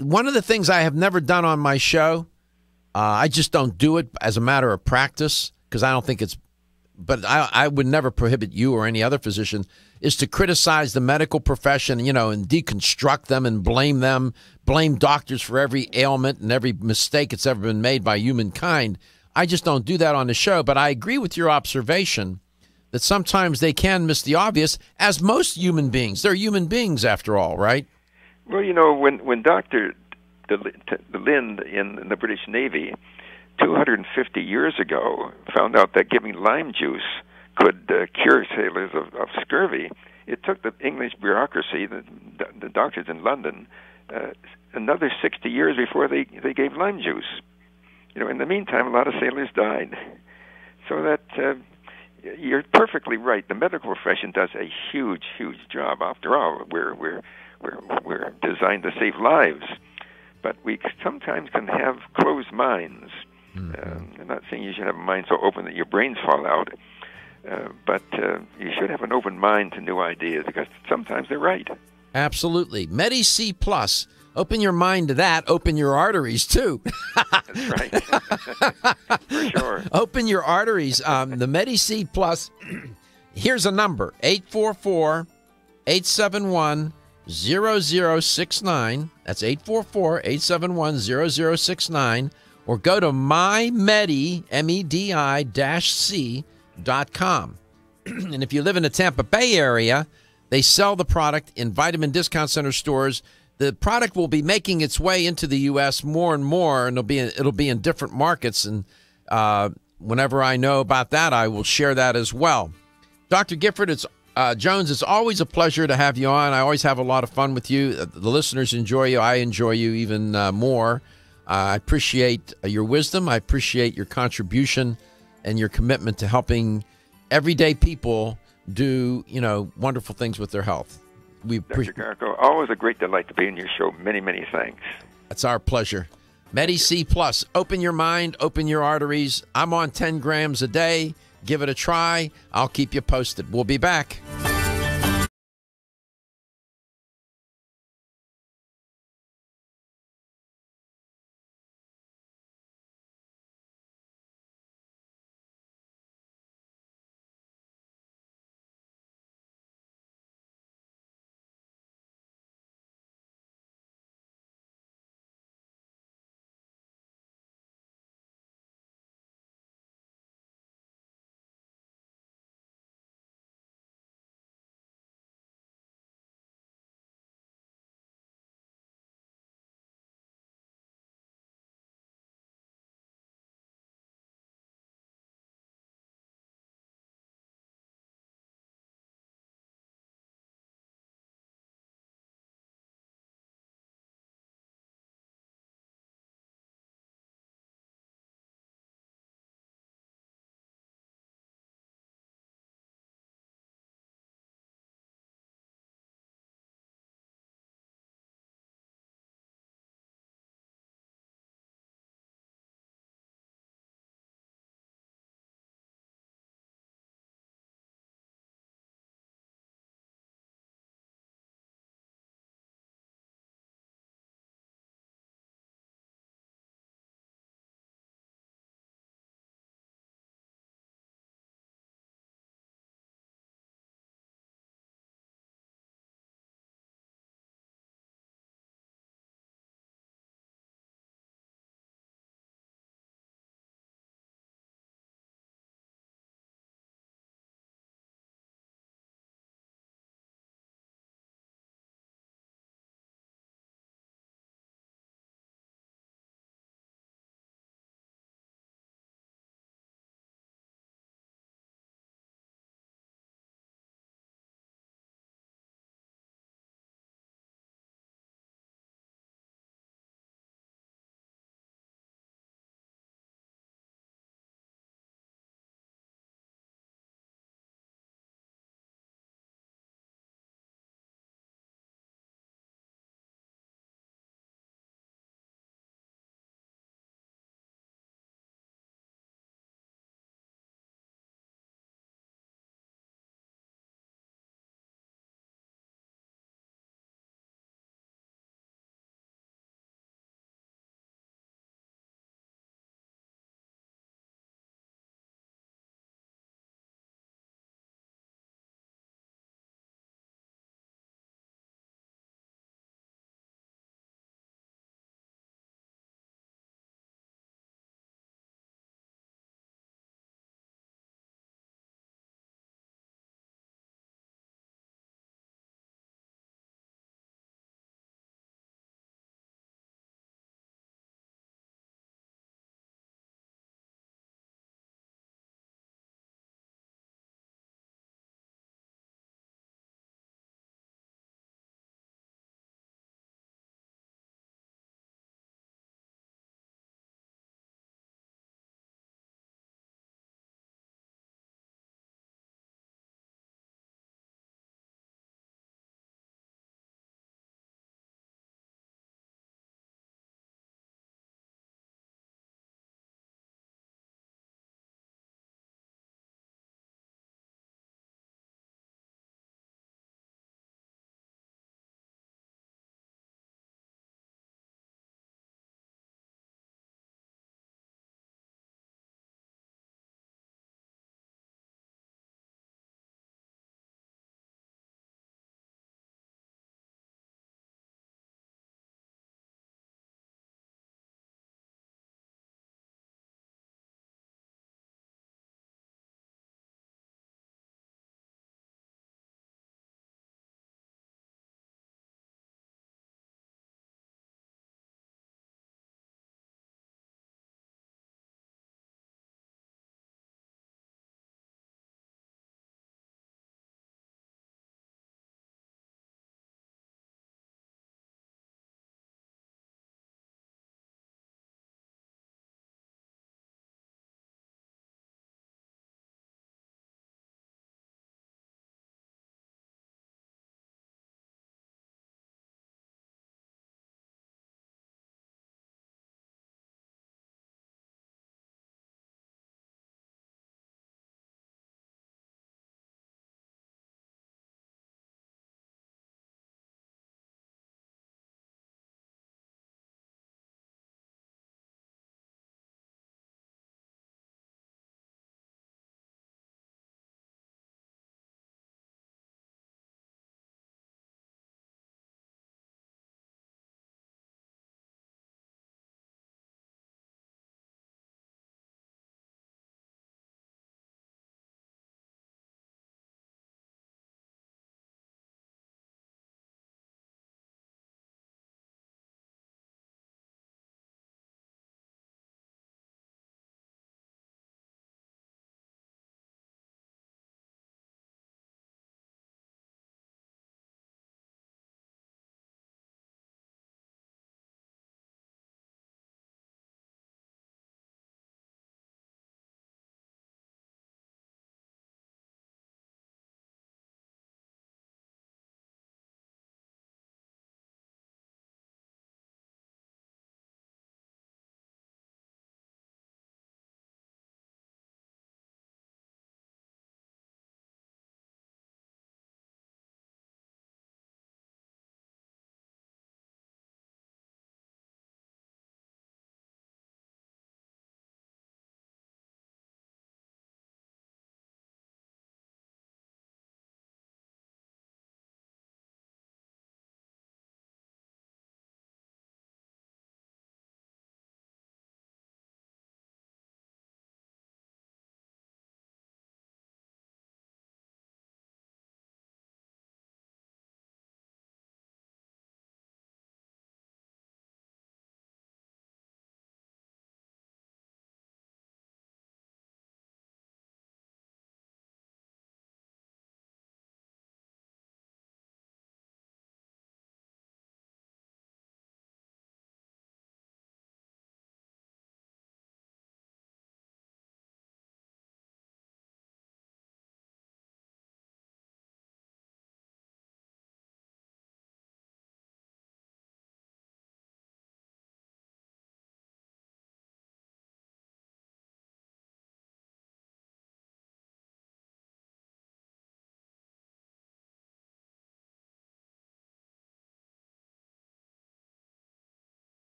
one of the things I have never done on my show, I just don't do it as a matter of practice because I don't think it's, but I would never prohibit you or any other physician, is to criticize the medical profession, and deconstruct them and blame them, blame doctors for every ailment and every mistake that's ever been made by humankind. I just don't do that on the show. But I agree with your observation that sometimes they can miss the obvious, as most human beings. They're human beings after all, right? Well, when Dr. Lind in the British Navy 250 years ago found out that giving lime juice could cure sailors of scurvy, it took the English bureaucracy, the doctors in London, another 60 years before they gave lime juice. In the meantime, a lot of sailors died. So that you're perfectly right. The medical profession does a huge, huge job. After all, we're designed to save lives, but we sometimes can have closed minds. I'm not saying you should have a mind so open that your brains fall out, but you should have an open mind to new ideas because sometimes they're right. Absolutely. Medi-C Plus. Open your mind to that. Open your arteries, too. That's right. For sure. Open your arteries. The Medi-C Plus, here's a number, 844-871-0069. That's 844-871-0069. Or go to mymedi-c.com. And if you live in the Tampa Bay area, they sell the product in vitamin discount center stores. The product will be making its way into the U.S. more and more, and it'll be in different markets. And whenever I know about that, I will share that as well. Dr. Gifford, Jones, it's always a pleasure to have you on. I always have a lot of fun with you. The listeners enjoy you. I enjoy you even more. I appreciate your wisdom. I appreciate your contribution and your commitment to helping everyday people do, wonderful things with their health. Dr. Garko, always a great delight to be in your show. Many, many thanks. It's our pleasure. Medi-C Plus. Open your mind, open your arteries. I'm on 10 grams a day. Give it a try. I'll keep you posted. We'll be back.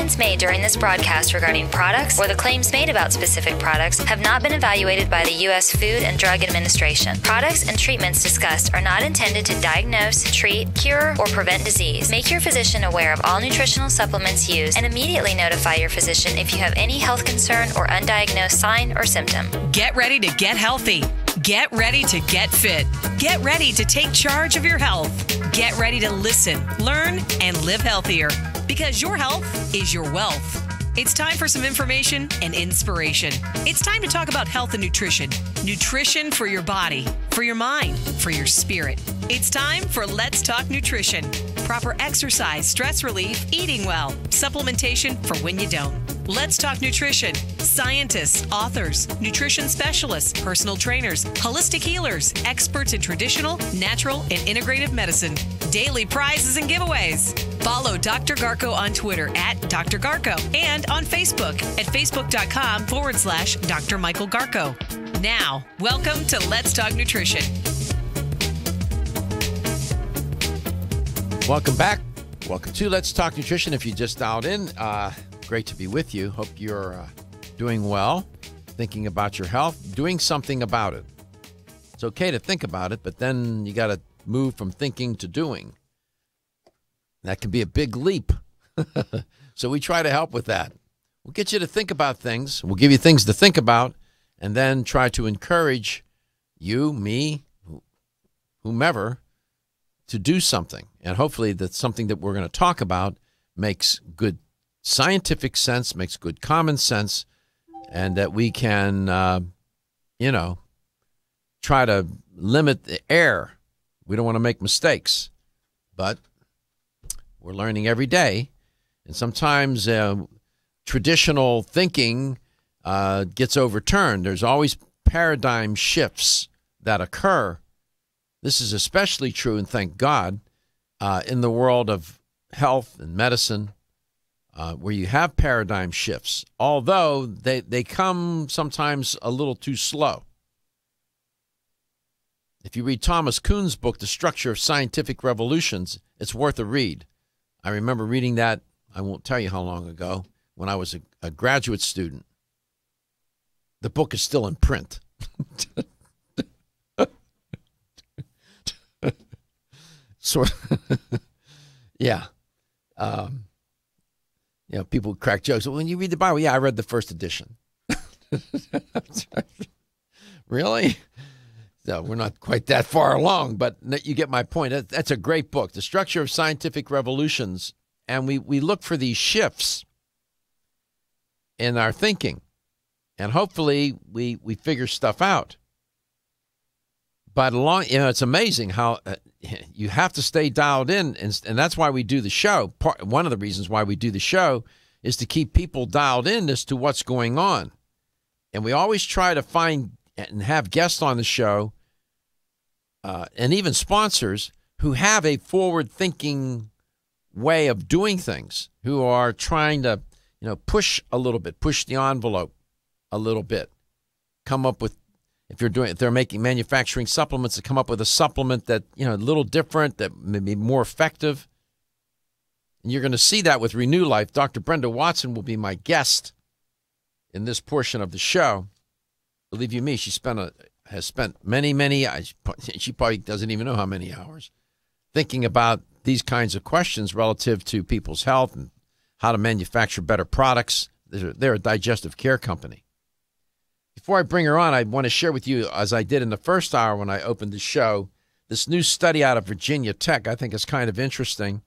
Statements made during this broadcast regarding products or the claims made about specific products have not been evaluated by the U.S. Food and Drug Administration. Products and treatments discussed are not intended to diagnose, treat, cure, or prevent disease. Make your physician aware of all nutritional supplements used and immediately notify your physician if you have any health concern or undiagnosed sign or symptom. Get ready to get healthy. Get ready to get fit. Get ready to take charge of your health. Get ready to listen, learn, and live healthier, because your health is your wealth. It's time for some information and inspiration. It's time to talk about health and nutrition. Nutrition for your body, for your mind, for your spirit. It's time for Let's Talk Nutrition. Proper exercise, stress relief, eating well, supplementation for when you don't. Let's Talk Nutrition. Scientists, authors, nutrition specialists, personal trainers, holistic healers, experts in traditional, natural, and integrative medicine. Daily prizes and giveaways. Follow Dr. Garko on Twitter at Dr. Garko and on Facebook at facebook.com/Dr. Michael Garko. Now, welcome to Let's Talk Nutrition. Welcome back. Welcome to Let's Talk Nutrition. If you just dialed in, great to be with you. Hope you're doing well, thinking about your health, doing something about it. It's okay to think about it, but then you got to move from thinking to doing. That can be a big leap. So we try to help with that. We'll get you to think about things. We'll give you things to think about, and then try to encourage you, me, whomever, to do something. And hopefully that's something that we're going to talk about makes good scientific sense, makes good common sense, and that we can, try to limit the error. We don't want to make mistakes, but we're learning every day. And sometimes traditional thinking gets overturned. There's always paradigm shifts that occur. This is especially true, and thank God, in the world of health and medicine, where you have paradigm shifts, although they come sometimes a little too slow. If you read Thomas Kuhn's book, The Structure of Scientific Revolutions, it's worth a read. I remember reading that, I won't tell you how long ago, when I was a graduate student. The book is still in print. Sort of. Yeah. People crack jokes. Well, when you read the Bible, yeah, I read the first edition. Really? So we're not quite that far along, but you get my point. That's a great book, The Structure of Scientific Revolutions. And we look for these shifts in our thinking. And hopefully we figure stuff out. But it's amazing how you have to stay dialed in, and that's why we do the show. One of the reasons why we do the show is to keep people dialed in as to what's going on. And we always try to find and have guests on the show, and even sponsors who have a forward-thinking way of doing things, who are trying to, push a little bit, push the envelope a little bit, come up with. If they're making manufacturing supplements, to come up with a supplement that, a little different, that may be more effective. And you're going to see that with Renew Life. Dr. Brenda Watson will be my guest in this portion of the show. Believe you me, she has spent many, she probably doesn't even know how many hours, thinking about these kinds of questions relative to people's health and how to manufacture better products. They're a digestive care company. Before I bring her on, I want to share with you, as I did in the first hour when I opened the show, this new study out of Virginia Tech. I think is kind of interesting.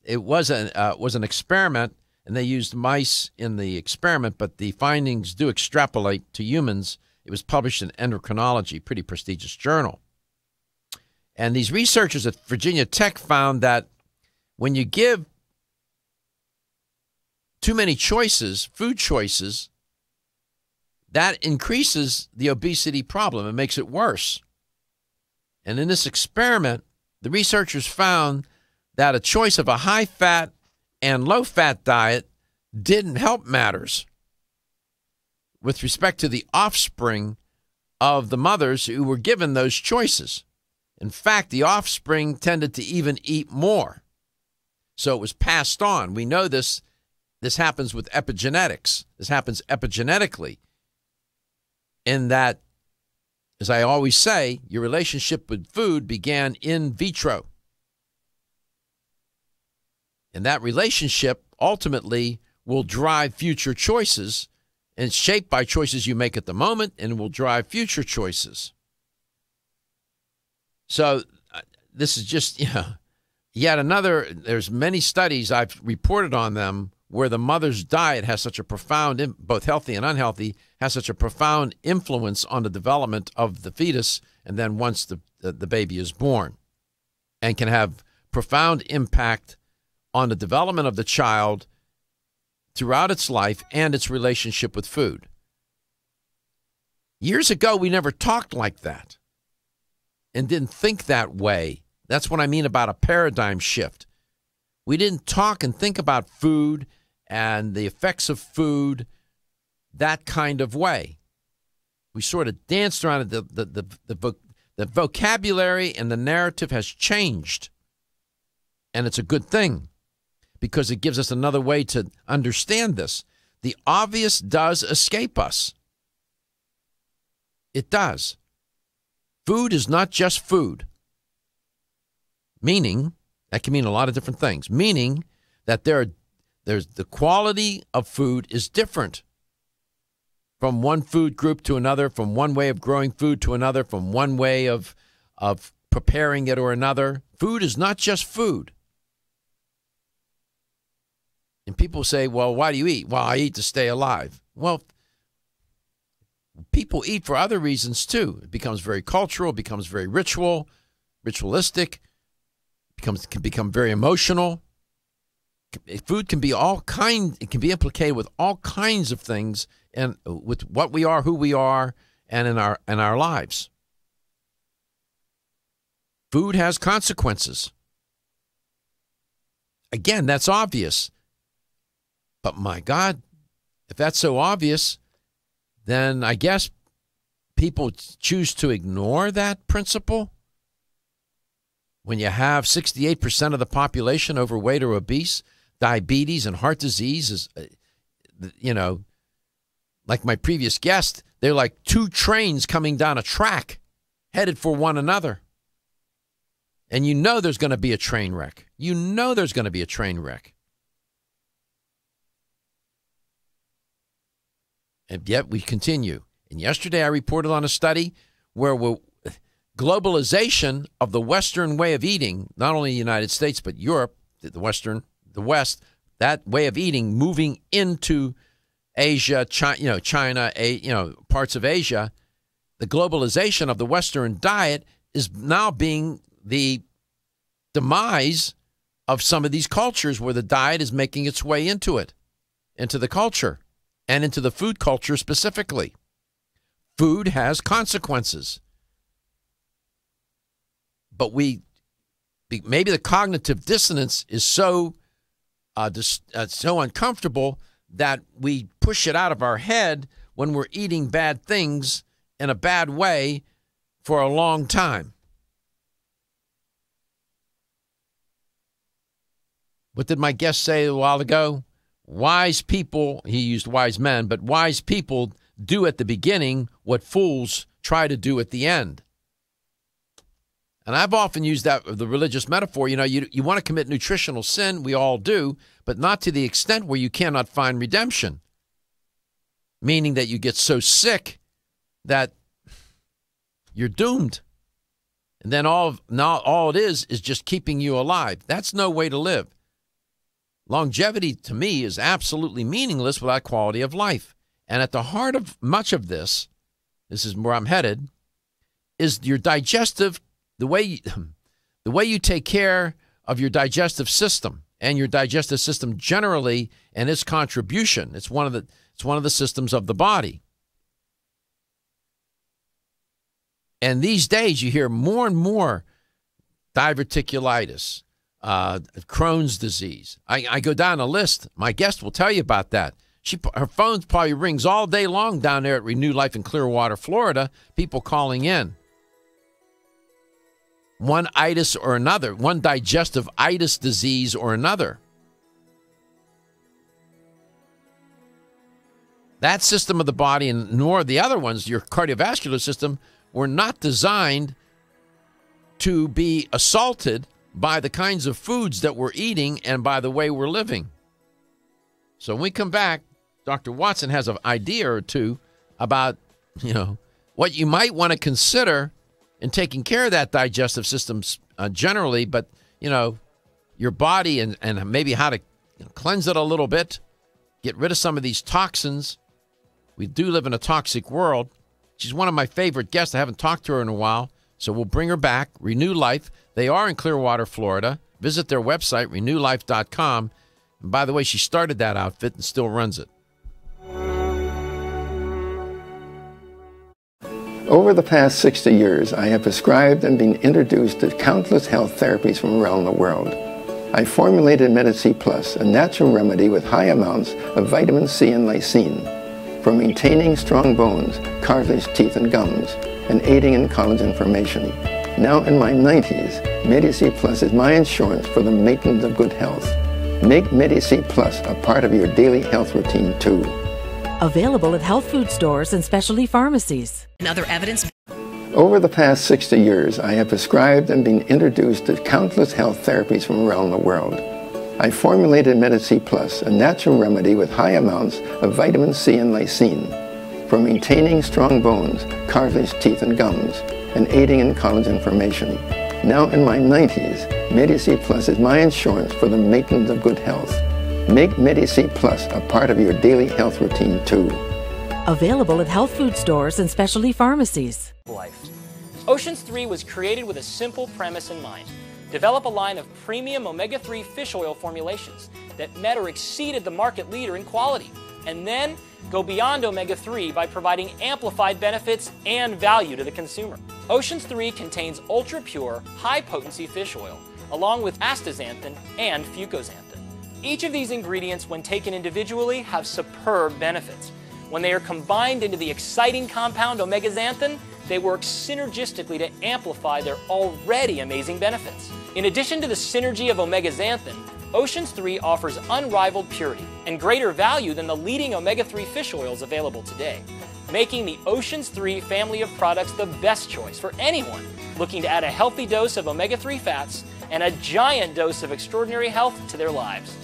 It was an experiment, and they used mice in the experiment, but the findings do extrapolate to humans. It was published in Endocrinology, pretty prestigious journal. And these researchers at Virginia Tech found that when you give too many choices, food choices, that increases the obesity problem. It makes it worse. And in this experiment, the researchers found that a choice of a high-fat and low-fat diet didn't help matters with respect to the offspring of the mothers who were given those choices. In fact, the offspring tended to even eat more. So it was passed on. We know this this happens with epigenetics. This happens epigenetically in that, as I always say, your relationship with food began in vitro. And that relationship ultimately will drive future choices, and it's shaped by choices you make at the moment, and will drive future choices. So this is just, yet another, there's many studies, I've reported on them, where the mother's diet has such a profound, both healthy and unhealthy, has such a profound influence on the development of the fetus, and then once the baby is born, and can have profound impact on the development of the child throughout its life and its relationship with food. Years ago, we never talked like that and didn't think that way. That's what I mean about a paradigm shift. We didn't talk and think about food and the effects of food that kind of way. We sort of danced around it. The vocabulary and the narrative has changed, and it's a good thing, because it gives us another way to understand this. The obvious does escape us. It does. Food is not just food. Meaning, that can mean a lot of different things. Meaning that there's the quality of food is different from one food group to another, from one way of growing food to another, from one way of preparing it or another. Food is not just food. And people say, well, why do you eat? Well, I eat to stay alive. Well, people eat for other reasons too. It becomes very cultural, becomes very ritualistic, can become very emotional. Food can be it can be implicated with all kinds of things, and with what we are, who we are, and in our lives. Food has consequences. Again, that's obvious. But my God, if that's so obvious, then I guess people choose to ignore that principle. When you have 68% of the population overweight or obese, diabetes and heart disease is, like my previous guest, they're like two trains coming down a track headed for one another. And there's going to be a train wreck. There's going to be a train wreck. And yet we continue. And yesterday I reported on a study where globalization of the Western way of eating, not only the United States, but Europe, the West, that way of eating moving into Asia, China, parts of Asia, the globalization of the Western diet is now being the demise of some of these cultures where the diet is making its way into the culture. And into the food culture specifically. Food has consequences. But maybe the cognitive dissonance is so uncomfortable that we push it out of our head when we're eating bad things in a bad way for a long time. What did my guest say a while ago? Wise people, he used wise men, but wise people do at the beginning what fools try to do at the end. And I've often used the religious metaphor. You want to commit nutritional sin, we all do, but not to the extent where you cannot find redemption. Meaning that you get so sick that you're doomed. And then all it is just keeping you alive. That's no way to live. Longevity, to me, is absolutely meaningless without quality of life. And at the heart of much of this is where I'm headed, is your digestive, the way you take care of your digestive system and your digestive system generally and its contribution. It's one of the systems of the body. And these days you hear more and more diverticulitis, Crohn's disease. I go down a list. My guest will tell you about that. Her phone probably rings all day long down there at Renew Life in Clearwater, Florida. People calling in. One itis or another, one digestive itis disease or another. That system of the body, and nor the other ones, your cardiovascular system, were not designed to be assaulted by the kinds of foods that we're eating and by the way we're living. So when we come back, Dr. Watson has an idea or two about, what you might want to consider in taking care of that digestive system generally, but, your body and maybe how to cleanse it a little bit, get rid of some of these toxins. We do live in a toxic world. She's one of my favorite guests. I haven't talked to her in a while, so we'll bring her back. Renew Life. They are in Clearwater, Florida. Visit their website, renewlife.com. And by the way, she started that outfit and still runs it. Over the past 60 years, I have prescribed and been introduced to countless health therapies from around the world. I formulated Medi-C Plus, a natural remedy with high amounts of vitamin C and lysine for maintaining strong bones, cartilage, teeth, and gums, and aiding in collagen formation. Now in my 90s, Medi-C Plus is my insurance for the maintenance of good health. Make Medi-C Plus a part of your daily health routine too. Available at health food stores and specialty pharmacies. And other evidence. Over the past 60 years, I have prescribed and been introduced to countless health therapies from around the world. I formulated Medi-C Plus, a natural remedy with high amounts of vitamin C and lysine for maintaining strong bones, cartilage, teeth, and gums, and aiding in collagen formation. Now in my 90s, Medi-C Plus is my insurance for the maintenance of good health. Make Medi-C Plus a part of your daily health routine too. Available at health food stores and specialty pharmacies. Life. Oceans 3 was created with a simple premise in mind. Develop a line of premium omega-3 fish oil formulations that met or exceeded the market leader in quality, and then go beyond omega-3 by providing amplified benefits and value to the consumer. Oceans 3 contains ultra-pure, high-potency fish oil, along with astaxanthin and fucoxanthin. Each of these ingredients, when taken individually, have superb benefits. When they are combined into the exciting compound omegaxanthin, they work synergistically to amplify their already amazing benefits. In addition to the synergy of omegaxanthin, Oceans 3 offers unrivaled purity and greater value than the leading omega-3 fish oils available today, making the Oceans 3 family of products the best choice for anyone looking to add a healthy dose of omega-3 fats and a giant dose of extraordinary health to their lives.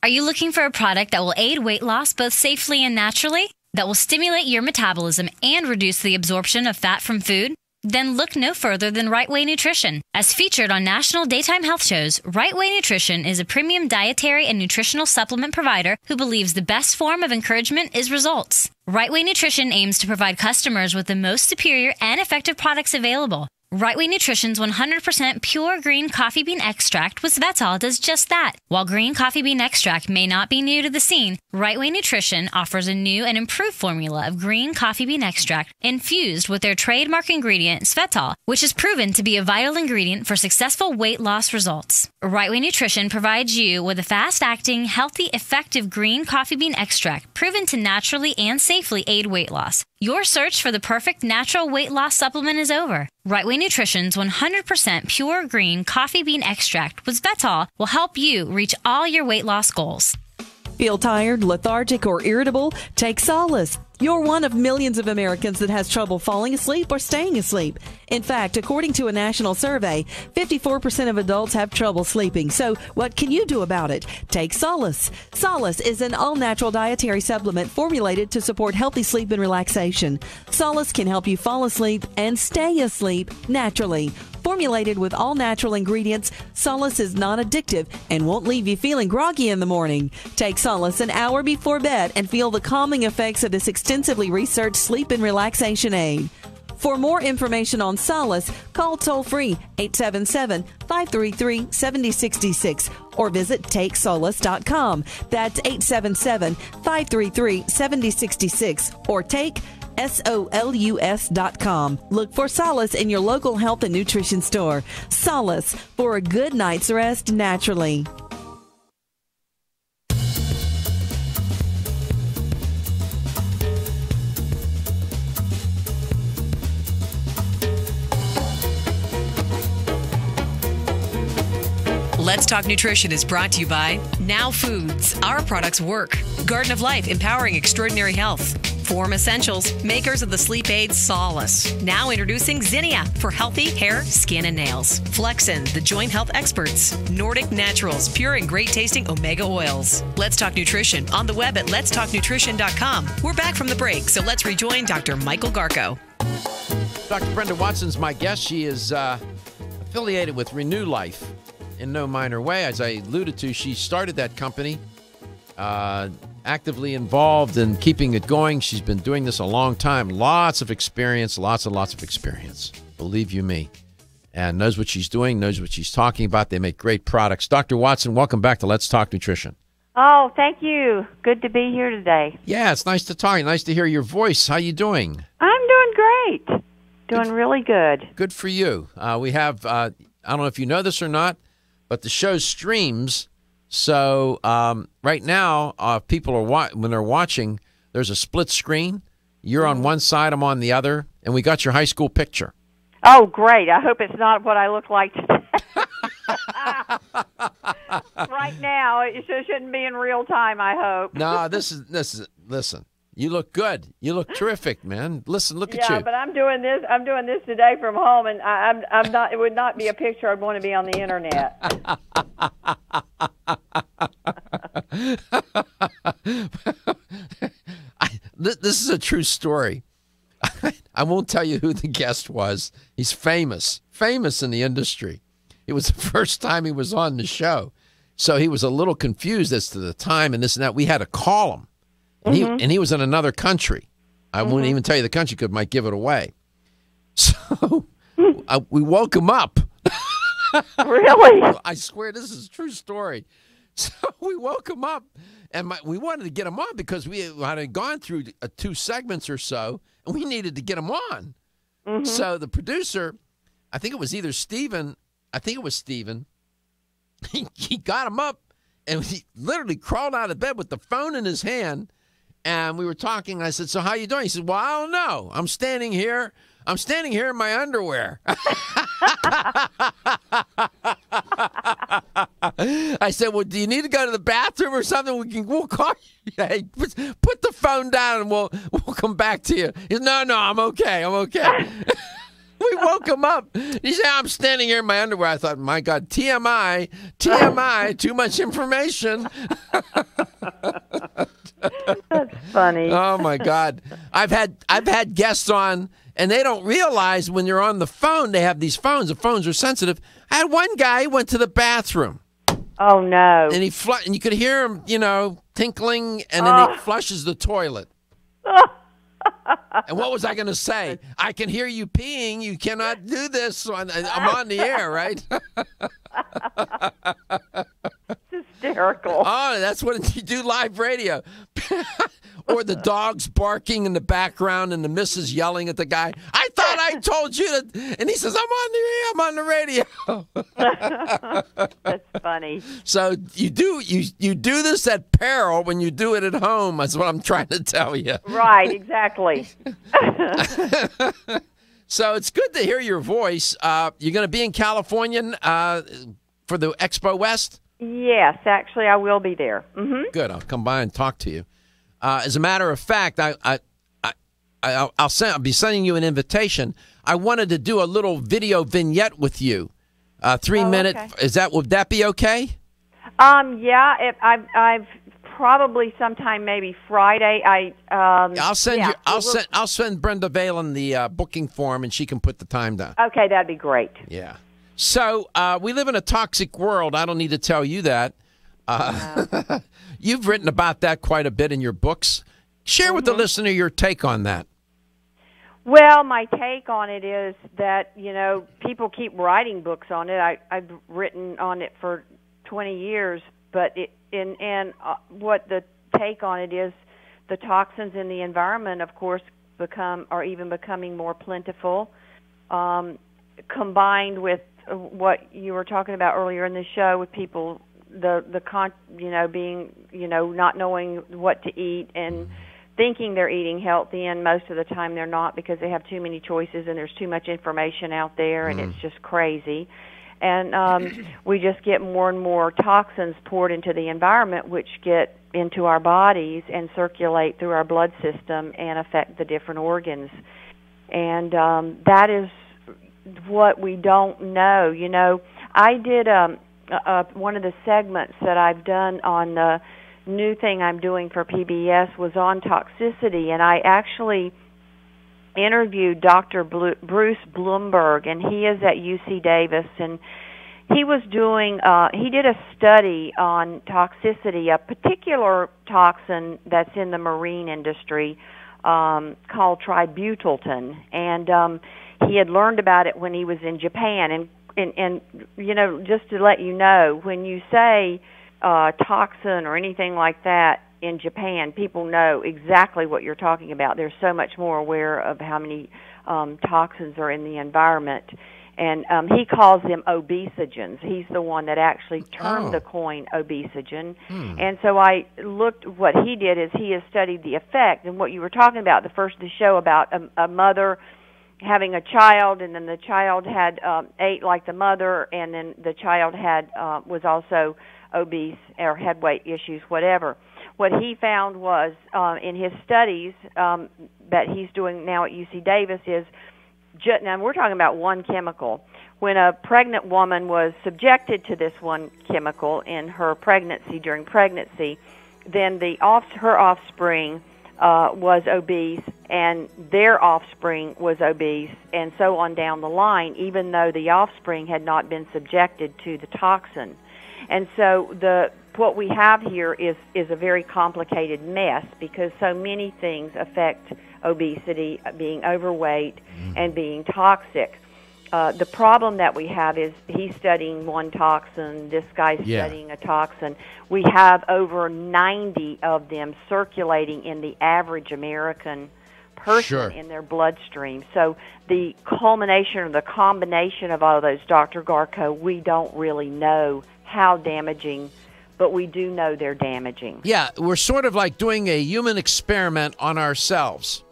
Are you looking for a product that will aid weight loss both safely and naturally? That will stimulate your metabolism and reduce the absorption of fat from food? Then look no further than Right Way Nutrition. As featured on national daytime health shows, Right Way Nutrition is a premium dietary and nutritional supplement provider who believes the best form of encouragement is results. Right Way Nutrition aims to provide customers with the most superior and effective products available. Right Way Nutrition's 100% pure green coffee bean extract with Svetol does just that. While green coffee bean extract may not be new to the scene, Right Way Nutrition offers a new and improved formula of green coffee bean extract infused with their trademark ingredient Svetol, which is proven to be a vital ingredient for successful weight loss results. Right Way Nutrition provides you with a fast-acting, healthy, effective green coffee bean extract proven to naturally and safely aid weight loss. Your search for the perfect natural weight loss supplement is over. Right Way Nutrition's 100% pure green coffee bean extract with Svetol will help you reach all your weight loss goals. Feel tired, lethargic, or irritable? Take solace. You're one of millions of Americans that has trouble falling asleep or staying asleep. In fact, according to a national survey, 54% of adults have trouble sleeping. So what can you do about it? Take Solace. Solace is an all-natural dietary supplement formulated to support healthy sleep and relaxation. Solace can help you fall asleep and stay asleep naturally. Formulated with all-natural ingredients, Solace is non-addictive and won't leave you feeling groggy in the morning. Take Solace an hour before bed and feel the calming effects of this extensively researched sleep and relaxation aid. For more information on Solace, call toll-free 877-533-7066 or visit takesolace.com. That's 877-533-7066 or take SOLUS.com. Look for Solace in your local health and nutrition store. Solace for a good night's rest naturally. Let's Talk Nutrition is brought to you by Now Foods. Our products work. Garden of Life, empowering extraordinary health. Form Essentials, makers of the sleep aid Solace. Now introducing Zinnia for healthy hair, skin, and nails. Flexin, the joint health experts. Nordic Naturals, pure and great tasting omega oils. Let's Talk Nutrition on the web at letstalknutrition.com. We're back from the break, so let's rejoin Dr. Michael Garko. Dr. Brenda Watson's my guest. She is affiliated with Renew Life in no minor way. As I alluded to, she started that company, actively involved in keeping it going. She's been doing this a long time. Lots of experience, lots and lots of experience. Believe you me. And knows what she's doing, knows what she's talking about. They make great products. Dr. Watson, welcome back to Let's Talk Nutrition. Oh, thank you. Good to be here today. Yeah, it's nice to talk. Nice to hear your voice. How you doing? I'm doing great. Doing really good. Good for you. We have, I don't know if you know this or not, but the show streams. So right now, people are when they're watching, there's a split screen. You're on one side, I'm on the other, and we got your high school picture. Oh, great. I hope it's not what I look like today. Right now, it shouldn't be in real time, I hope. No, this is listen. You look good. You look terrific, man. Listen, look at you. Yeah, but I'm doing this today from home, and I'm not. It would not be a picture I'd want to be on the internet. This is a true story. I won't tell you who the guest was. He's famous in the industry. It was the first time he was on the show, so he was a little confused as to the time and this and that. We had to call him. And he was in another country. I won't even tell you the country because it might give it away. So we woke him up. Really? I swear this is a true story. So we woke him up, and we wanted to get him on because we had gone through 2 segments or so, and we needed to get him on. So the producer, I think it was either Steven, he got him up, and he literally crawled out of bed with the phone in his hand. And we were talking. I said, "So how you doing?" He said, "Well, I don't know. I'm standing here in my underwear." I said, "Well, do you need to go to the bathroom or something? We'll call you. Hey, put the phone down and we'll come back to you." He said, "No, I'm okay. We woke him up. He said, "I'm standing here in my underwear." I thought, my God, TMI, too much information. That's funny. Oh my God. I've had guests on, and they don't realize when you're on the phone, they have these phones. The phones are sensitive. I had one guy who went to the bathroom. Oh no. And and you could hear him, tinkling, and then he flushes the toilet. And what was I going to say? I can hear you peeing. You cannot do this. I'm on the air, right? Hysterical. Oh, that's what you do live radio. Or the dog's barking in the background and the missus yelling at the guy. I thought I told you to. And he says, I'm on the radio. That's funny. So you do this at peril when you do it at home. That's what I'm trying to tell you. Right, exactly. So it's good to hear your voice. You're going to be in California for the Expo West? Yes, actually, I will be there. Good. I'll come by and talk to you. As a matter of fact, I'll be sending you an invitation. I wanted to do a little video vignette with you. 3 minute. Okay. Would that be okay? Yeah. I've probably sometime maybe Friday. I'll send Brenda Valen the booking form, and she can put the time down. Okay, that'd be great. Yeah. So we live in a toxic world. I don't need to tell you that. No. You've written about that quite a bit in your books. Share with the listener your take on that. Well, my take on it is that, people keep writing books on it. I've written on it for 20 years, but what the take on it is, the toxins in the environment, of course, are even becoming more plentiful, combined with what you were talking about earlier in the show with people being not knowing what to eat and thinking they're eating healthy, and most of the time they're not because they have too many choices and there's too much information out there, and it's just crazy. And we just get more and more toxins poured into the environment, which get into our bodies and circulate through our blood system and affect the different organs. And that is what we don't know. You know, I did one of the segments that I've done on the new thing I'm doing for PBS was on toxicity, and I actually interviewed Dr. Bruce Bloomberg, and he is at UC Davis, and he was doing he did a study on toxicity, a particular toxin that's in the marine industry called tributyltin, and he had learned about it when he was in Japan. And you know, just to let you know, when you say toxin or anything like that in Japan, people know exactly what you're talking about. They're so much more aware of how many toxins are in the environment. And he calls them obesogens. He's the one that actually termed the coin obesogen. And so I looked, what he did is he has studied the effect. And what you were talking about, the show about a mother having a child, and then the child had ate like the mother, and then the child had was also obese or had weight issues, whatever. What he found was in his studies that he's doing now at UC Davis is, now we're talking about one chemical. When a pregnant woman was subjected to this one chemical in her pregnancy, during pregnancy, then her offspring was obese, and their offspring was obese, and so on down the line, even though the offspring had not been subjected to the toxin. And so what we have here is a very complicated mess, because so many things affect obesity, being overweight, and being toxic. The problem that we have is he's studying one toxin, this guy's studying a toxin. We have over 90 of them circulating in the average American person in their bloodstream. So the culmination or the combination of all of those, Dr. Garko, we don't really know how damaging, but we do know they're damaging. Yeah, we're sort of like doing a human experiment on ourselves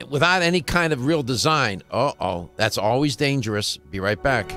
without any kind of real design. Uh-oh, that's always dangerous. Be right back.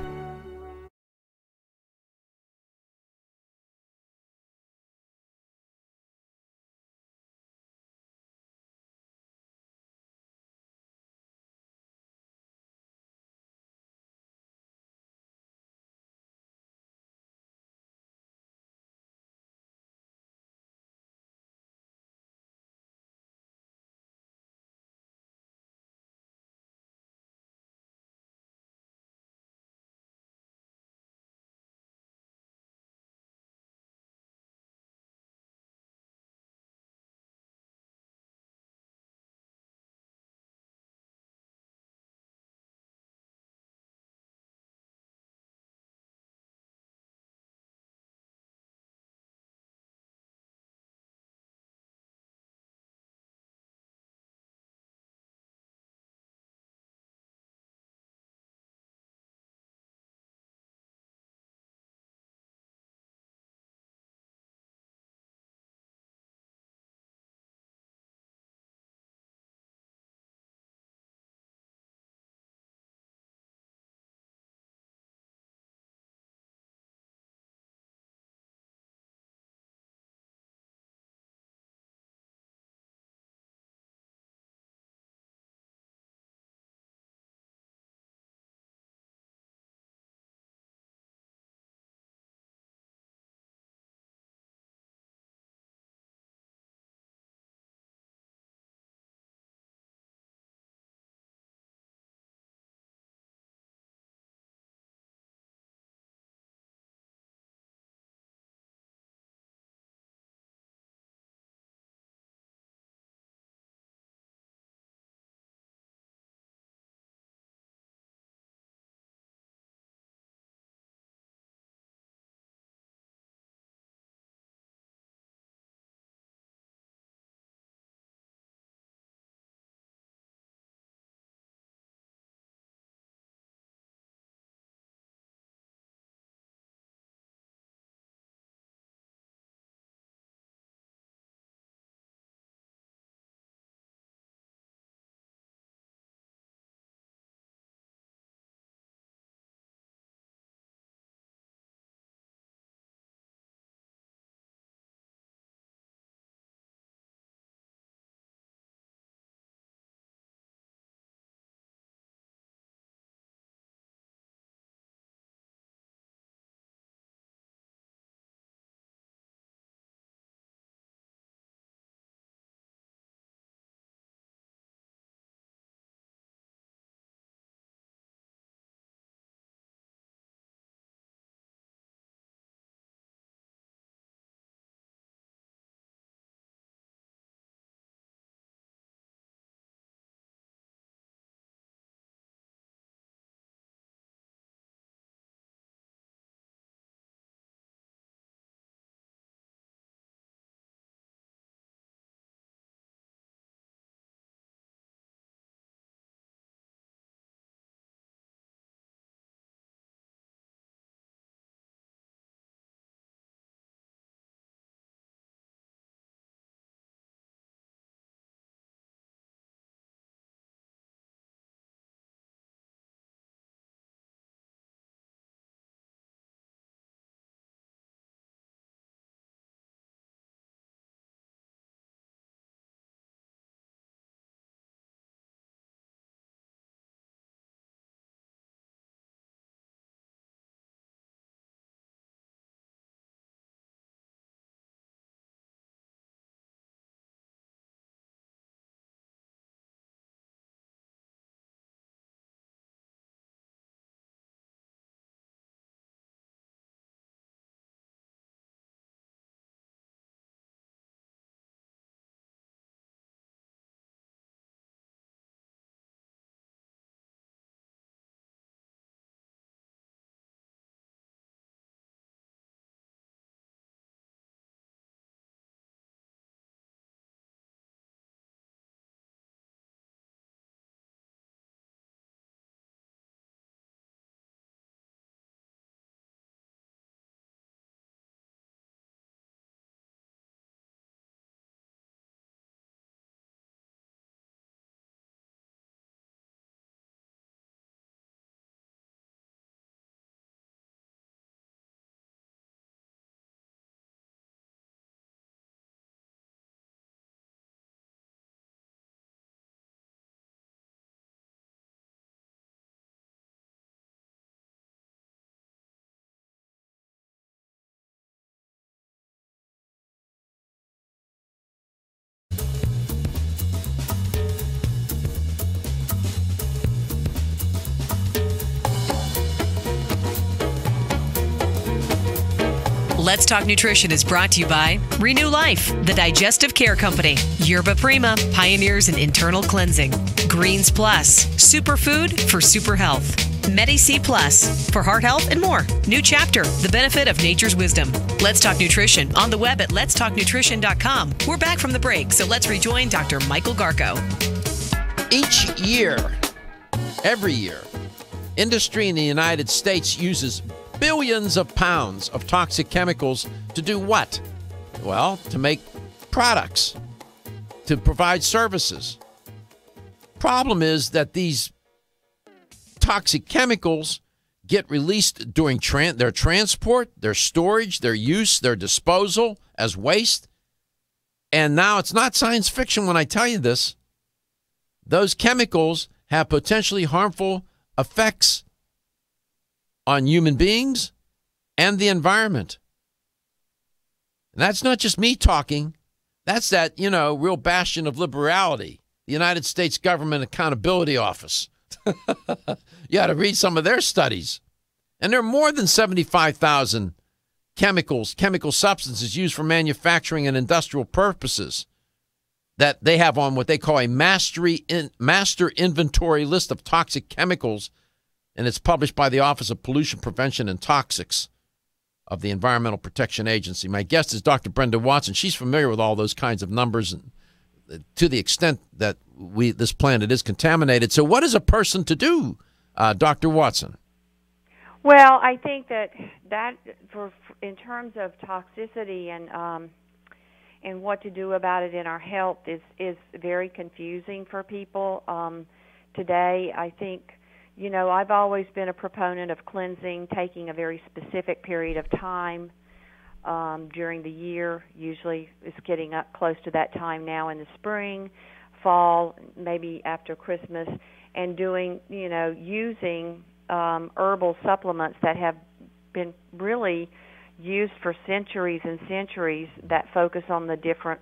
Let's Talk Nutrition is brought to you by Renew Life, the Digestive Care Company, Yerba Prima, pioneers in internal cleansing, Greens Plus, superfood for super health, Medi-C Plus, for heart health and more. New Chapter, the benefit of nature's wisdom. Let's Talk Nutrition on the web at letstalknutrition.com. We're back from the break, so let's rejoin Dr. Michael Garko. Each year, every year, industry in the United States uses billions of pounds of toxic chemicals to do what? Well, to make products, to provide services. Problem is that these toxic chemicals get released during their transport, their storage, their use, their disposal as waste. And now it's not science fiction when I tell you this. Those chemicals have potentially harmful effects on human beings and the environment. And that's not just me talking. That's that, real bastion of liberality, the United States Government Accountability Office. You ought to read some of their studies. And there are more than 75,000 chemical substances used for manufacturing and industrial purposes that they have on what they call a master inventory list of toxic chemicals, and it's published by the Office of Pollution Prevention and Toxics of the Environmental Protection Agency. My guest is Dr. Brenda Watson. She's familiar with all those kinds of numbers and to the extent that this planet is contaminated. So what is a person to do, Dr. Watson? Well, I think that in terms of toxicity and what to do about it in our health is very confusing for people today. I think, I've always been a proponent of cleansing, taking a very specific period of time during the year. Usually it's getting up close to that time now in the spring, fall, maybe after Christmas, and doing, using herbal supplements that have been really used for centuries and centuries that focus on the different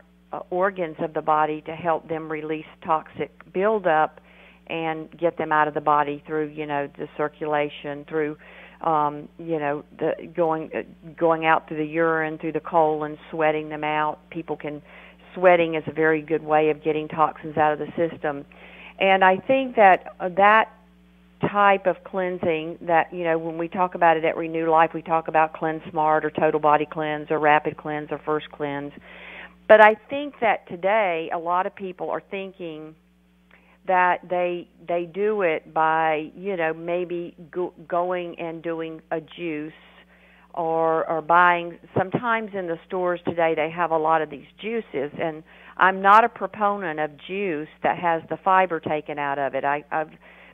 organs of the body to help them release toxic buildup and get them out of the body through, the circulation, through, the going out through the urine, through the colon, sweating them out. Sweating is a very good way of getting toxins out of the system. And I think that type of cleansing that, when we talk about it at Renew Life, we talk about Cleanse Smart or Total Body Cleanse or Rapid Cleanse or First Cleanse. But I think that today a lot of people are thinking that they do it by, maybe going and doing a juice or buying. Sometimes in the stores today they have a lot of these juices, and I'm not a proponent of juice that has the fiber taken out of it. I've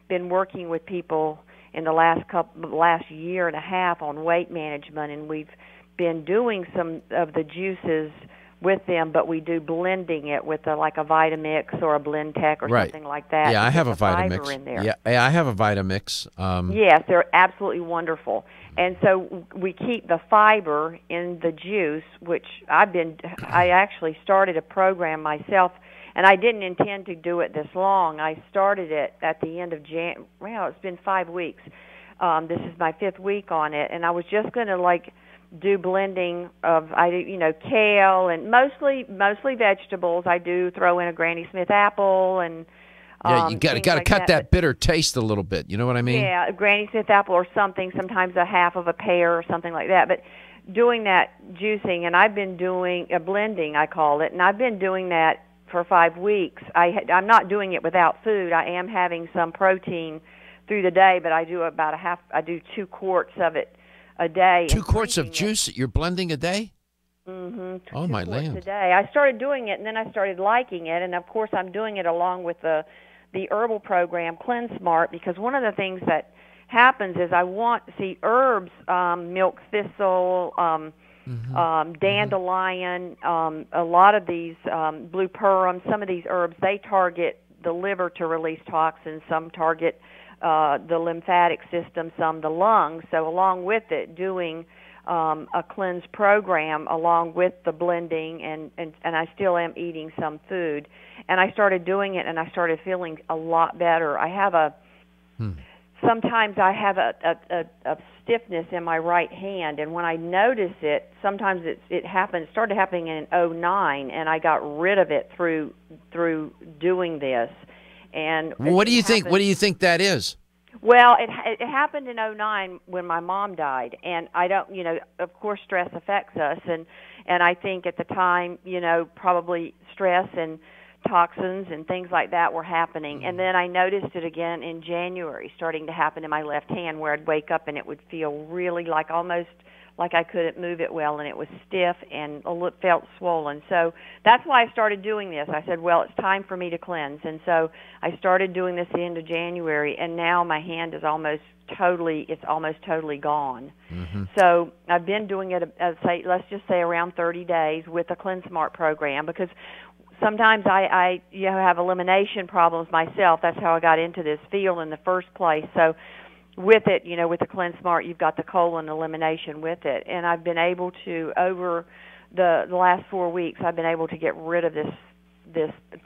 been working with people in the last year and a half on weight management, and we've been doing some of the juices with them, but we do blending it with like a Vitamix or a Blendtec or something like that. Yeah, I have a Vitamix. In there. Yeah, I have a Vitamix. Yes, they're absolutely wonderful. And so we keep the fiber in the juice, which I actually started a program myself, and I didn't intend to do it this long. I started it at the end of January. Well, it's been 5 weeks. This is my 5th week on it, and I was just going to do blending of kale and mostly vegetables. I do throw in a Granny Smith apple and you got to cut that bitter taste a little bit. You know what I mean? Yeah, a Granny Smith apple or something. Sometimes a half of a pear or something like that. But doing that juicing, and I've been doing a blending, I call it, and I've been doing that for 5 weeks. I'm not doing it without food. I am having some protein through the day, but I do I do 2 quarts of it a day. 2 quarts of juice that you're blending a day? Mm-hmm. Oh, my land. A day. I started doing it, and then I started liking it, and of course I'm doing it along with the herbal program, Cleanse Smart, because one of the things that happens is I want to see herbs, milk thistle, dandelion, a lot of these blue perum, some of these herbs, they target the liver to release toxins, some target the lymphatic system, some the lungs. So along with it, doing a cleanse program along with the blending, and I still am eating some food. And I started doing it, and I started feeling a lot better. I have sometimes I have a stiffness in my right hand, and when I notice it, sometimes it started happening in 2009, and I got rid of it through doing this. And what do you think? What do you think that is? Well, it happened in 2009 when my mom died, and I don't, of course, stress affects us, and I think at the time, probably stress and toxins and things like that were happening. And then I noticed it again in January, starting to happen in my left hand, where I'd wake up and it would feel really almost like I couldn't move it well, and it was stiff and felt swollen. So that's why I started doing this. I said, well, it's time for me to cleanse. And so I started doing this at the end of January, and now my hand is almost totally gone. Mm-hmm. So I've been doing it, let's just say around 30 days with a Cleanse Smart program, because sometimes I have elimination problems myself. That's how I got into this field in the first place. So with it, with the Cleanse Smart, you've got the colon elimination with it. And I've been able to, over the last 4 weeks, I've been able to get rid of this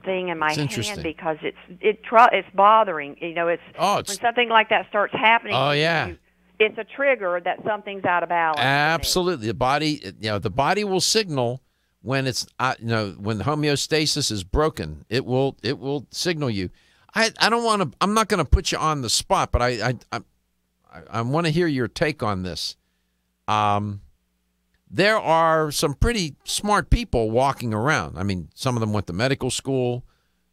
thing in my hand, because it's bothering. When something like that starts happening. Oh, yeah. It's a trigger that something's out of balance. Absolutely. The body will signal when it's when homeostasis is broken. It will signal you. I'm not going to put you on the spot, but I want to hear your take on this. There are some pretty smart people walking around. I mean, some of them went to medical school.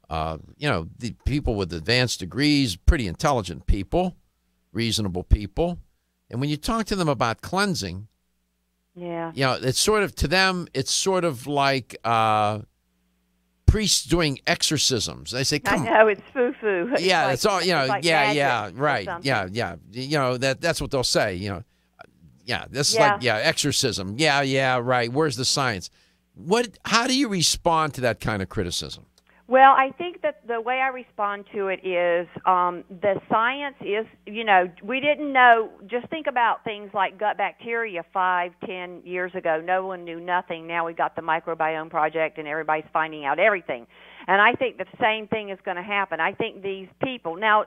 The people with advanced degrees, pretty intelligent people, reasonable people. And when you talk to them about cleansing, it's sort of, to them, it's sort of like priests doing exorcisms. They say, "Come." I know, it's foo-foo. Yeah, it's all like right. That's what they'll say. This is like exorcism. Yeah, right. Where's the science? How do you respond to that kind of criticism? Well, I think that the way I respond to it is the science is, we didn't know. Just think about things like gut bacteria 5-10 years ago. No one knew nothing. Now we've got the Microbiome Project, and everybody's finding out everything. And I think the same thing is going to happen. I think these people, now,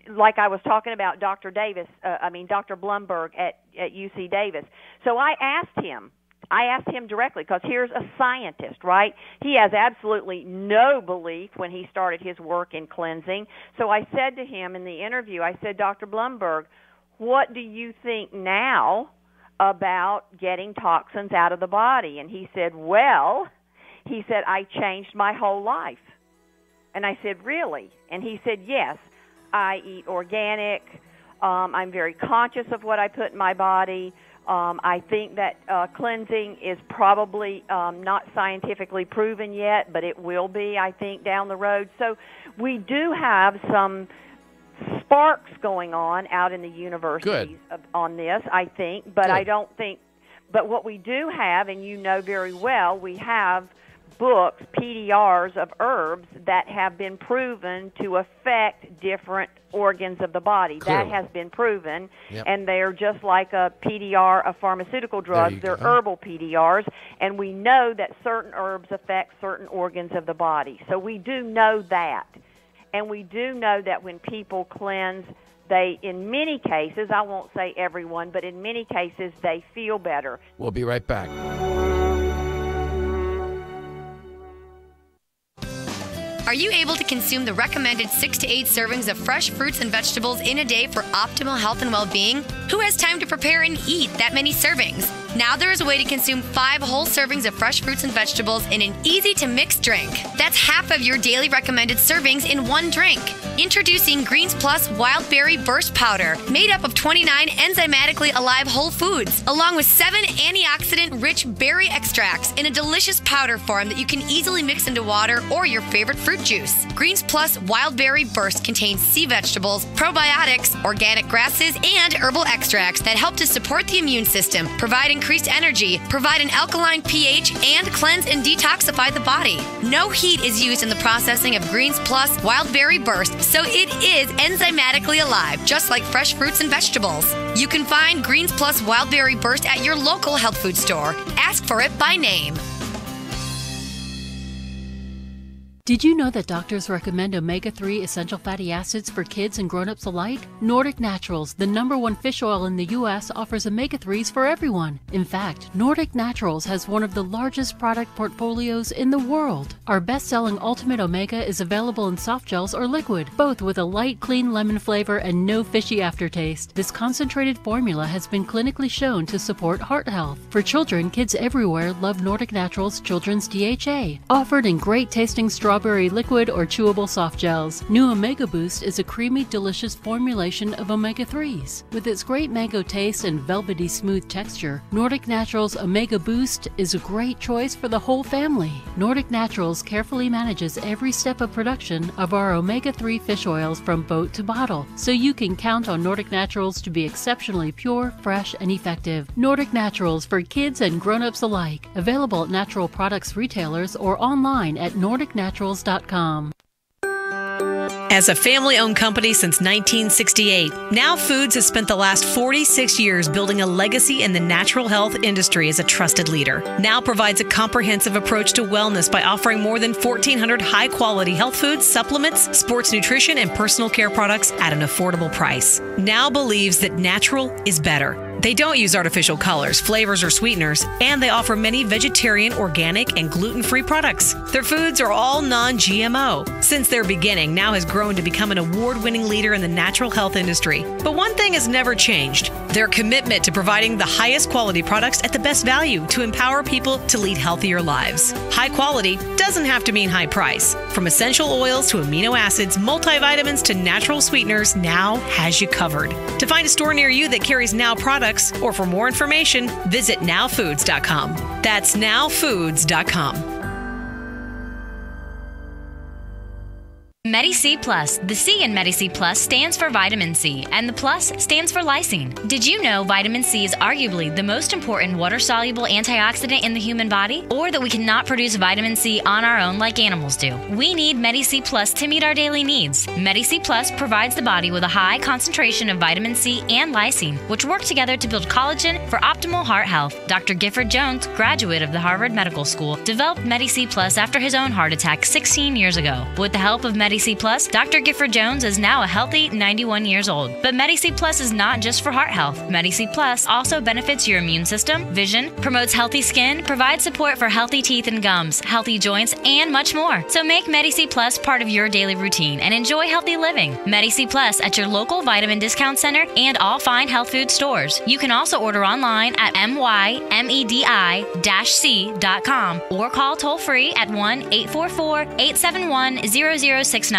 like I was talking about Dr. Blumberg at UC Davis. So I asked him directly, because here's a scientist, right? He has absolutely no belief when he started his work in cleansing. So I said to him in the interview, I said, Dr. Blumberg, what do you think now about getting toxins out of the body? And he said, I changed my whole life. And I said, really? And he said, yes, I eat organic. I'm very conscious of what I put in my body. I think that cleansing is probably not scientifically proven yet, but it will be, I think, down the road. So we do have some sparks going on out in the universities on this, I think, but I don't think. But what we do have, and you know very well, we have books, PDRs of herbs that have been proven to affect different organs of the body. Clearly. That has been proven, and they're just like a PDR of pharmaceutical drugs. They're herbal PDRs, and we know that certain herbs affect certain organs of the body. So we do know that, and we do know that when people cleanse, they, in many cases, I won't say everyone, but in many cases, they feel better. We'll be right back. Are you able to consume the recommended 6 to 8 servings of fresh fruits and vegetables in a day for optimal health and well-being? Who has time to prepare and eat that many servings? Now there is a way to consume 5 whole servings of fresh fruits and vegetables in an easy-to-mix drink. That's half of your daily recommended servings in one drink. Introducing Greens Plus Wild Berry Burst Powder, made up of 29 enzymatically alive whole foods, along with 7 antioxidant-rich berry extracts in a delicious powder form that you can easily mix into water or your favorite fruit juice. Greens Plus Wild Berry Burst contains sea vegetables, probiotics, organic grasses, and herbal extracts that help to support the immune system, provide increased energy, provide an alkaline pH, and cleanse and detoxify the body. No heat is used in the processing of Greens Plus Wild Berry Burst, so it is enzymatically alive, just like fresh fruits and vegetables. You can find Greens Plus Wild Berry Burst at your local health food store. Ask for it by name. Did you know that doctors recommend omega-3 essential fatty acids for kids and grown-ups alike? Nordic Naturals, the #1 fish oil in the U.S., offers omega-3s for everyone. In fact, Nordic Naturals has one of the largest product portfolios in the world. Our best-selling Ultimate Omega is available in soft gels or liquid, both with a light, clean lemon flavor and no fishy aftertaste. This concentrated formula has been clinically shown to support heart health. For children, kids everywhere love Nordic Naturals Children's DHA, offered in great-tasting strawberry liquid or chewable soft gels. New Omega Boost is a creamy, delicious formulation of omega-3s. With its great mango taste and velvety smooth texture, Nordic Naturals Omega Boost is a great choice for the whole family. Nordic Naturals carefully manages every step of production of our omega-3 fish oils from boat to bottle, so you can count on Nordic Naturals to be exceptionally pure, fresh, and effective. Nordic Naturals for kids and grown-ups alike. Available at natural products retailers or online at nordicnaturals.com. As a family-owned company since 1968, Now Foods has spent the last 46 years building a legacy in the natural health industry as a trusted leader. Now provides a comprehensive approach to wellness by offering more than 1,400 high-quality health foods, supplements, sports nutrition, and personal care products at an affordable price. Now believes that natural is better. They don't use artificial colors, flavors, or sweeteners, and they offer many vegetarian, organic, and gluten-free products. Their foods are all non-GMO. Since their beginning, Now has grown to become an award-winning leader in the natural health industry. But one thing has never changed: their commitment to providing the highest quality products at the best value to empower people to lead healthier lives. High quality doesn't have to mean high price. From essential oils to amino acids, multivitamins to natural sweeteners, Now has you covered. To find a store near you that carries Now products, or for more information, visit nowfoods.com. That's nowfoods.com. Medi-C Plus. The C in Medi-C Plus stands for vitamin C, and the plus stands for lysine. Did you know vitamin C is arguably the most important water-soluble antioxidant in the human body? Or that we cannot produce vitamin C on our own like animals do? We need Medi-C Plus to meet our daily needs. Medi-C Plus provides the body with a high concentration of vitamin C and lysine, which work together to build collagen for optimal heart health. Dr. Gifford Jones, graduate of the Harvard Medical School, developed Medi-C Plus after his own heart attack 16 years ago. With the help of Medi-C Plus, Dr. Gifford Jones is now a healthy 91 years old. But Medi-C Plus is not just for heart health. Medi-C Plus also benefits your immune system, vision, promotes healthy skin, provides support for healthy teeth and gums, healthy joints, and much more. So make Medi-C Plus part of your daily routine and enjoy healthy living. Medi-C Plus at your local vitamin discount center and all fine health food stores. You can also order online at mymedi-c.com or call toll-free at 1-844-871-0069.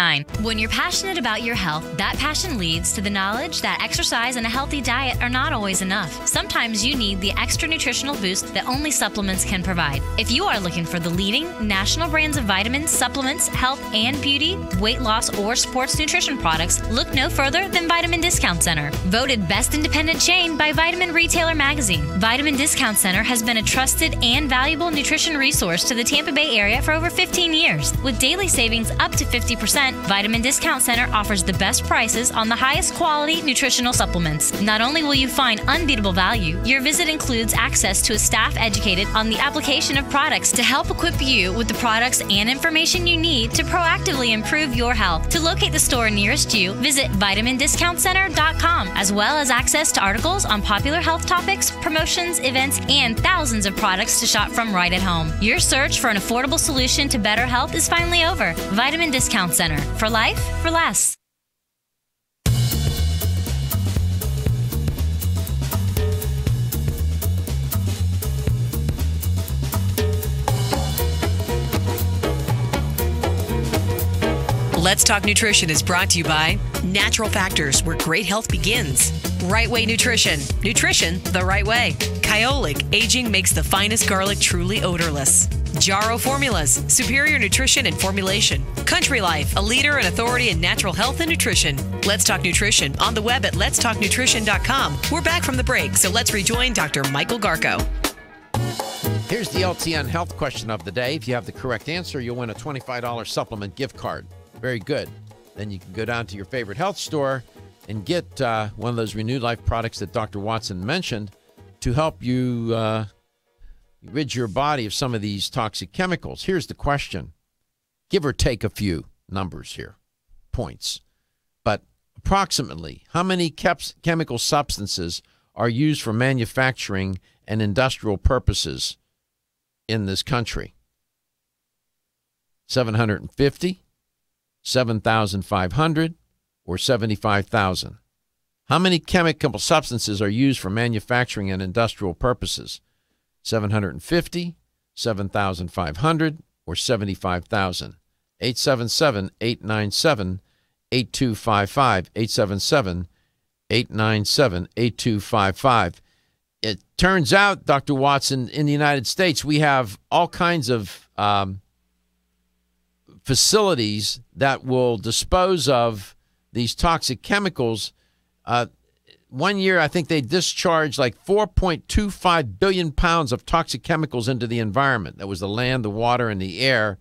When you're passionate about your health, that passion leads to the knowledge that exercise and a healthy diet are not always enough. Sometimes you need the extra nutritional boost that only supplements can provide. If you are looking for the leading national brands of vitamins, supplements, health and beauty, weight loss, or sports nutrition products, look no further than Vitamin Discount Center. Voted best independent chain by Vitamin Retailer Magazine, Vitamin Discount Center has been a trusted and valuable nutrition resource to the Tampa Bay area for over 15 years. With daily savings up to 50%, Vitamin Discount Center offers the best prices on the highest quality nutritional supplements. Not only will you find unbeatable value, your visit includes access to a staff educated on the application of products to help equip you with the products and information you need to proactively improve your health. To locate the store nearest you, visit vitamindiscountcenter.com, as well as access to articles on popular health topics, promotions, events, and thousands of products to shop from right at home. Your search for an affordable solution to better health is finally over. Vitamin Discount Center. For life, for less. Let's Talk Nutrition is brought to you by Natural Factors, where great health begins. Right Way Nutrition. Nutrition the right way. Kyolic. Aging makes the finest garlic truly odorless. Jarrow Formulas, superior nutrition and formulation. Country Life, a leader and authority in natural health and nutrition. Let's Talk Nutrition, on the web at letstalknutrition.com. We're back from the break, so let's rejoin Dr. Michael Garko. Here's the LTN health question of the day. If you have the correct answer, you'll win a $25 supplement gift card. Very good. Then you can go down to your favorite health store and get one of those Renewed Life products that Dr. Watson mentioned to help you rid your body of some of these toxic chemicals. Here's the question. give or take a few numbers here, points. But approximately, how many chemical substances are used for manufacturing and industrial purposes in this country? 750, 7,500, or 75,000? How many chemical substances are used for manufacturing and industrial purposes? 750, 7,500, or 75,000? 877-897-8255. 877-897-8255. It turns out, Dr. Watson, in the United States, we have all kinds of facilities that will dispose of these toxic chemicals. One year, I think they discharged like 4.25 billion pounds of toxic chemicals into the environment. That was the land, the water, and the air.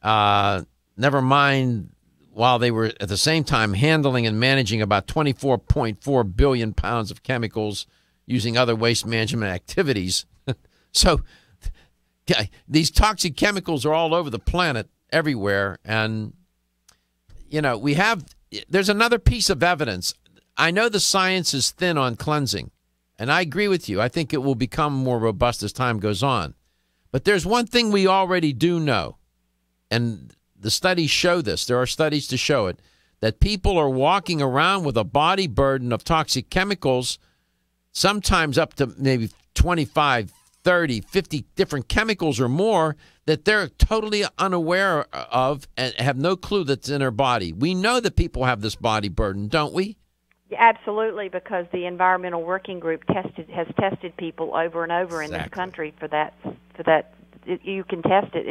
Never mind, while they were at the same time handling and managing about 24.4 billion pounds of chemicals using other waste management activities. So these toxic chemicals are all over the planet, everywhere. And, you know, there's another piece of evidence. I know the science is thin on cleansing, and I agree with you. I think it will become more robust as time goes on. But there's one thing we already do know, and the studies show this. There are studies to show it, that people are walking around with a body burden of toxic chemicals, sometimes up to maybe 25, 30, 50 different chemicals or more that they're totally unaware of and have no clue that's in their body. We know that people have this body burden, don't we? Absolutely, because the Environmental Working Group has tested people over and over in this country for that. You can test it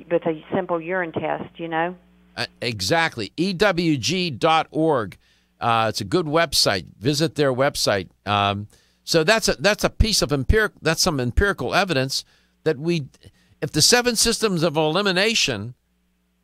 with a simple urine test, you know. Exactly. EWG.org. It's a good website. Visit their website. So that's a piece of some empirical evidence that if the 7 systems of elimination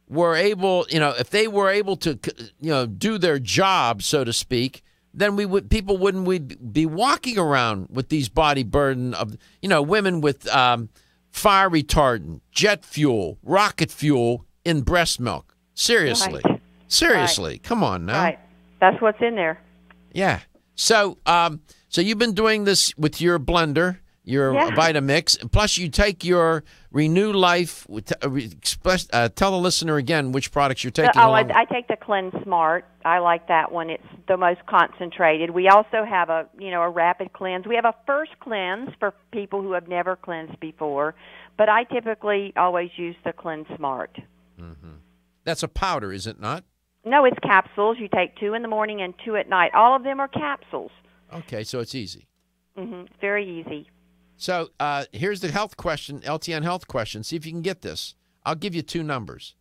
were able, if they were able to, do their job, so to speak, then people wouldn't be walking around with these body burden of, women with fire retardant, jet fuel, rocket fuel in breast milk. Seriously. Right. Seriously. Right. Come on now. Right. That's what's in there. Yeah. So you've been doing this with your blender, your Vitamix, and plus you take your Renew Life. Tell the listener again which products you're taking. I take the Cleanse Smart. I like that one. It's the most concentrated. We also have a rapid cleanse. We have a first cleanse for people who have never cleansed before, but I typically always use the Cleanse Smart. Mm-hmm. That's a powder, is it not? No, it's capsules. You take 2 in the morning and 2 at night. All of them are capsules. Okay, so it's easy. Mm-hmm. It's very easy. So here's the health question, LTN health question. See if you can get this. I'll give you 2 numbers.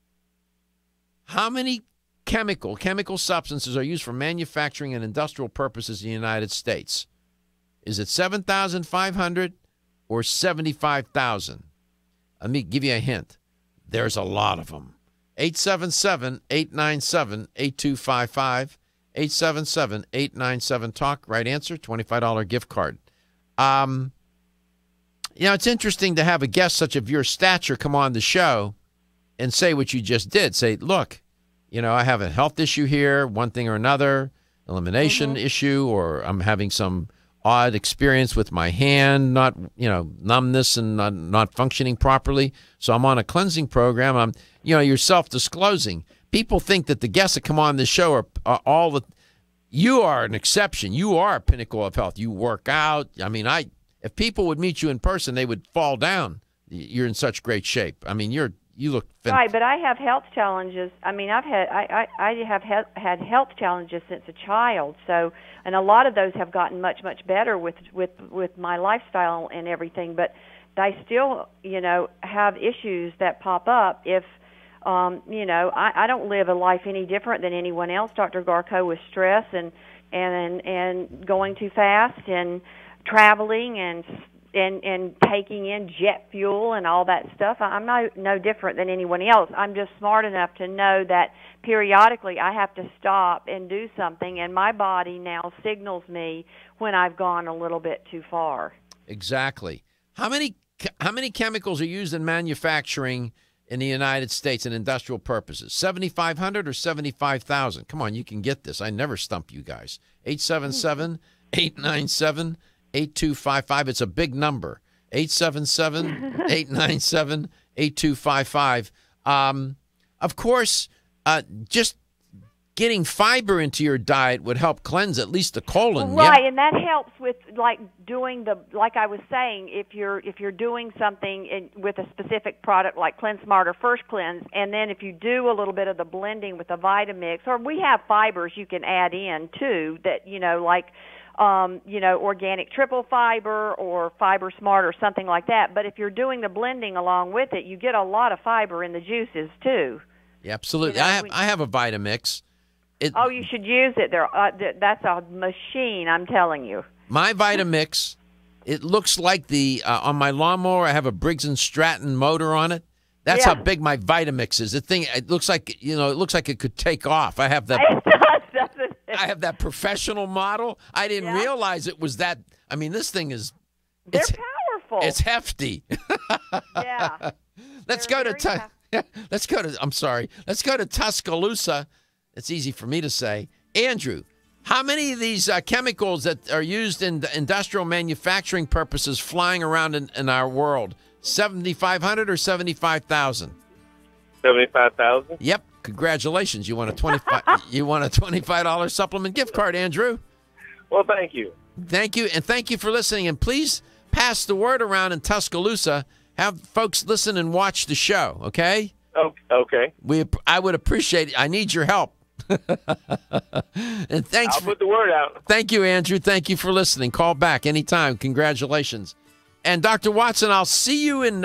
How many chemical substances are used for manufacturing and industrial purposes in the United States? Is it 7,500 or 75,000? Let me give you a hint. There's a lot of them. 877-897-8255. 877-897-TALK. Right answer, $25 gift card. It's interesting to have a guest such of your stature come on the show and say what you just did. Say, look, I have a health issue here, one thing or another, elimination issue, or I'm having some odd experience with my hand, not, numbness and not functioning properly. So I'm on a cleansing program. You're self-disclosing. People think that the guests that come on this show are all the. You are an exception. You are a pinnacle of health. You work out. If people would meet you in person, they would fall down. You're in such great shape. You look fantastic. Right, but I have health challenges. I have had health challenges since a child. So, and a lot of those have gotten much better with my lifestyle and everything. But I still, have issues that pop up if. I don't live a life any different than anyone else, Dr. Garko, with stress and going too fast and traveling and taking in jet fuel and all that stuff. I'm no different than anyone else. I'm just smart enough to know that periodically I have to stop and do something, and my body now signals me when I've gone a little bit too far. Exactly. How many chemicals are used in manufacturing in the United States in industrial purposes? 7,500 or 75,000? Come on, you can get this. I never stump you guys. 877-897-8255. It's a big number. 877-897-8255. Of course, just getting fiber into your diet would help cleanse at least the colon. Right, yeah? and that helps with like doing like I was saying, if you're doing something with a specific product like Cleanse Smart or First Cleanse, and then if you do a little bit of the blending with the Vitamix, or we have fibers you can add in too that like organic triple fiber or Fiber Smart or something like that. But if you're doing the blending along with it, you get a lot of fiber in the juices too. Yeah, absolutely. I have a Vitamix. You should use it. That's a machine, I'm telling you. My Vitamix, it looks like on my lawnmower, I have a Briggs & Stratton motor on it. That's how big my Vitamix is. It looks like it could take off. I have that. It does, doesn't it? I have that professional model. I didn't realize it was that. I mean, this thing is. They're powerful. It's hefty. Yeah. Let's go to Tuscaloosa. It's easy for me to say. Andrew, how many of these chemicals that are used in industrial manufacturing purposes flying around in our world? 7,500 or 75,000? 75,000. Yep. Congratulations. You want a $25 supplement gift card, Andrew. Well, thank you. Thank you, and thank you for listening. And please pass the word around in Tuscaloosa. Have folks listen and watch the show, okay? Okay. I would appreciate it. I need your help. And thanks. I'll put the word out. Thank you, Andrew. Thank you for listening. Call back anytime. Congratulations. And Dr. Watson, I'll see you in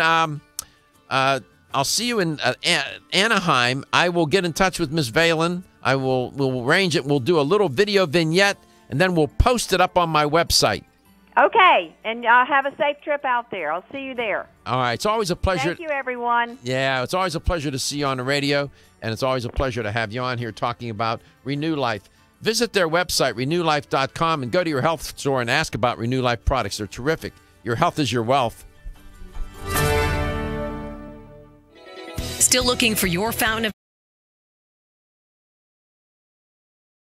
Anaheim. I will get in touch with Ms. Valen. We'll arrange it. We'll do a little video vignette, and then we'll post it up on my website. Okay, and have a safe trip out there. I'll see you there. All right. It's always a pleasure. Thank you, everyone. Yeah, it's always a pleasure to see you on the radio, and it's always a pleasure to have you on here talking about Renew Life. Visit their website, renewlife.com, and go to your health store and ask about Renew Life products. They're terrific. Your health is your wealth. Still looking for your fountain of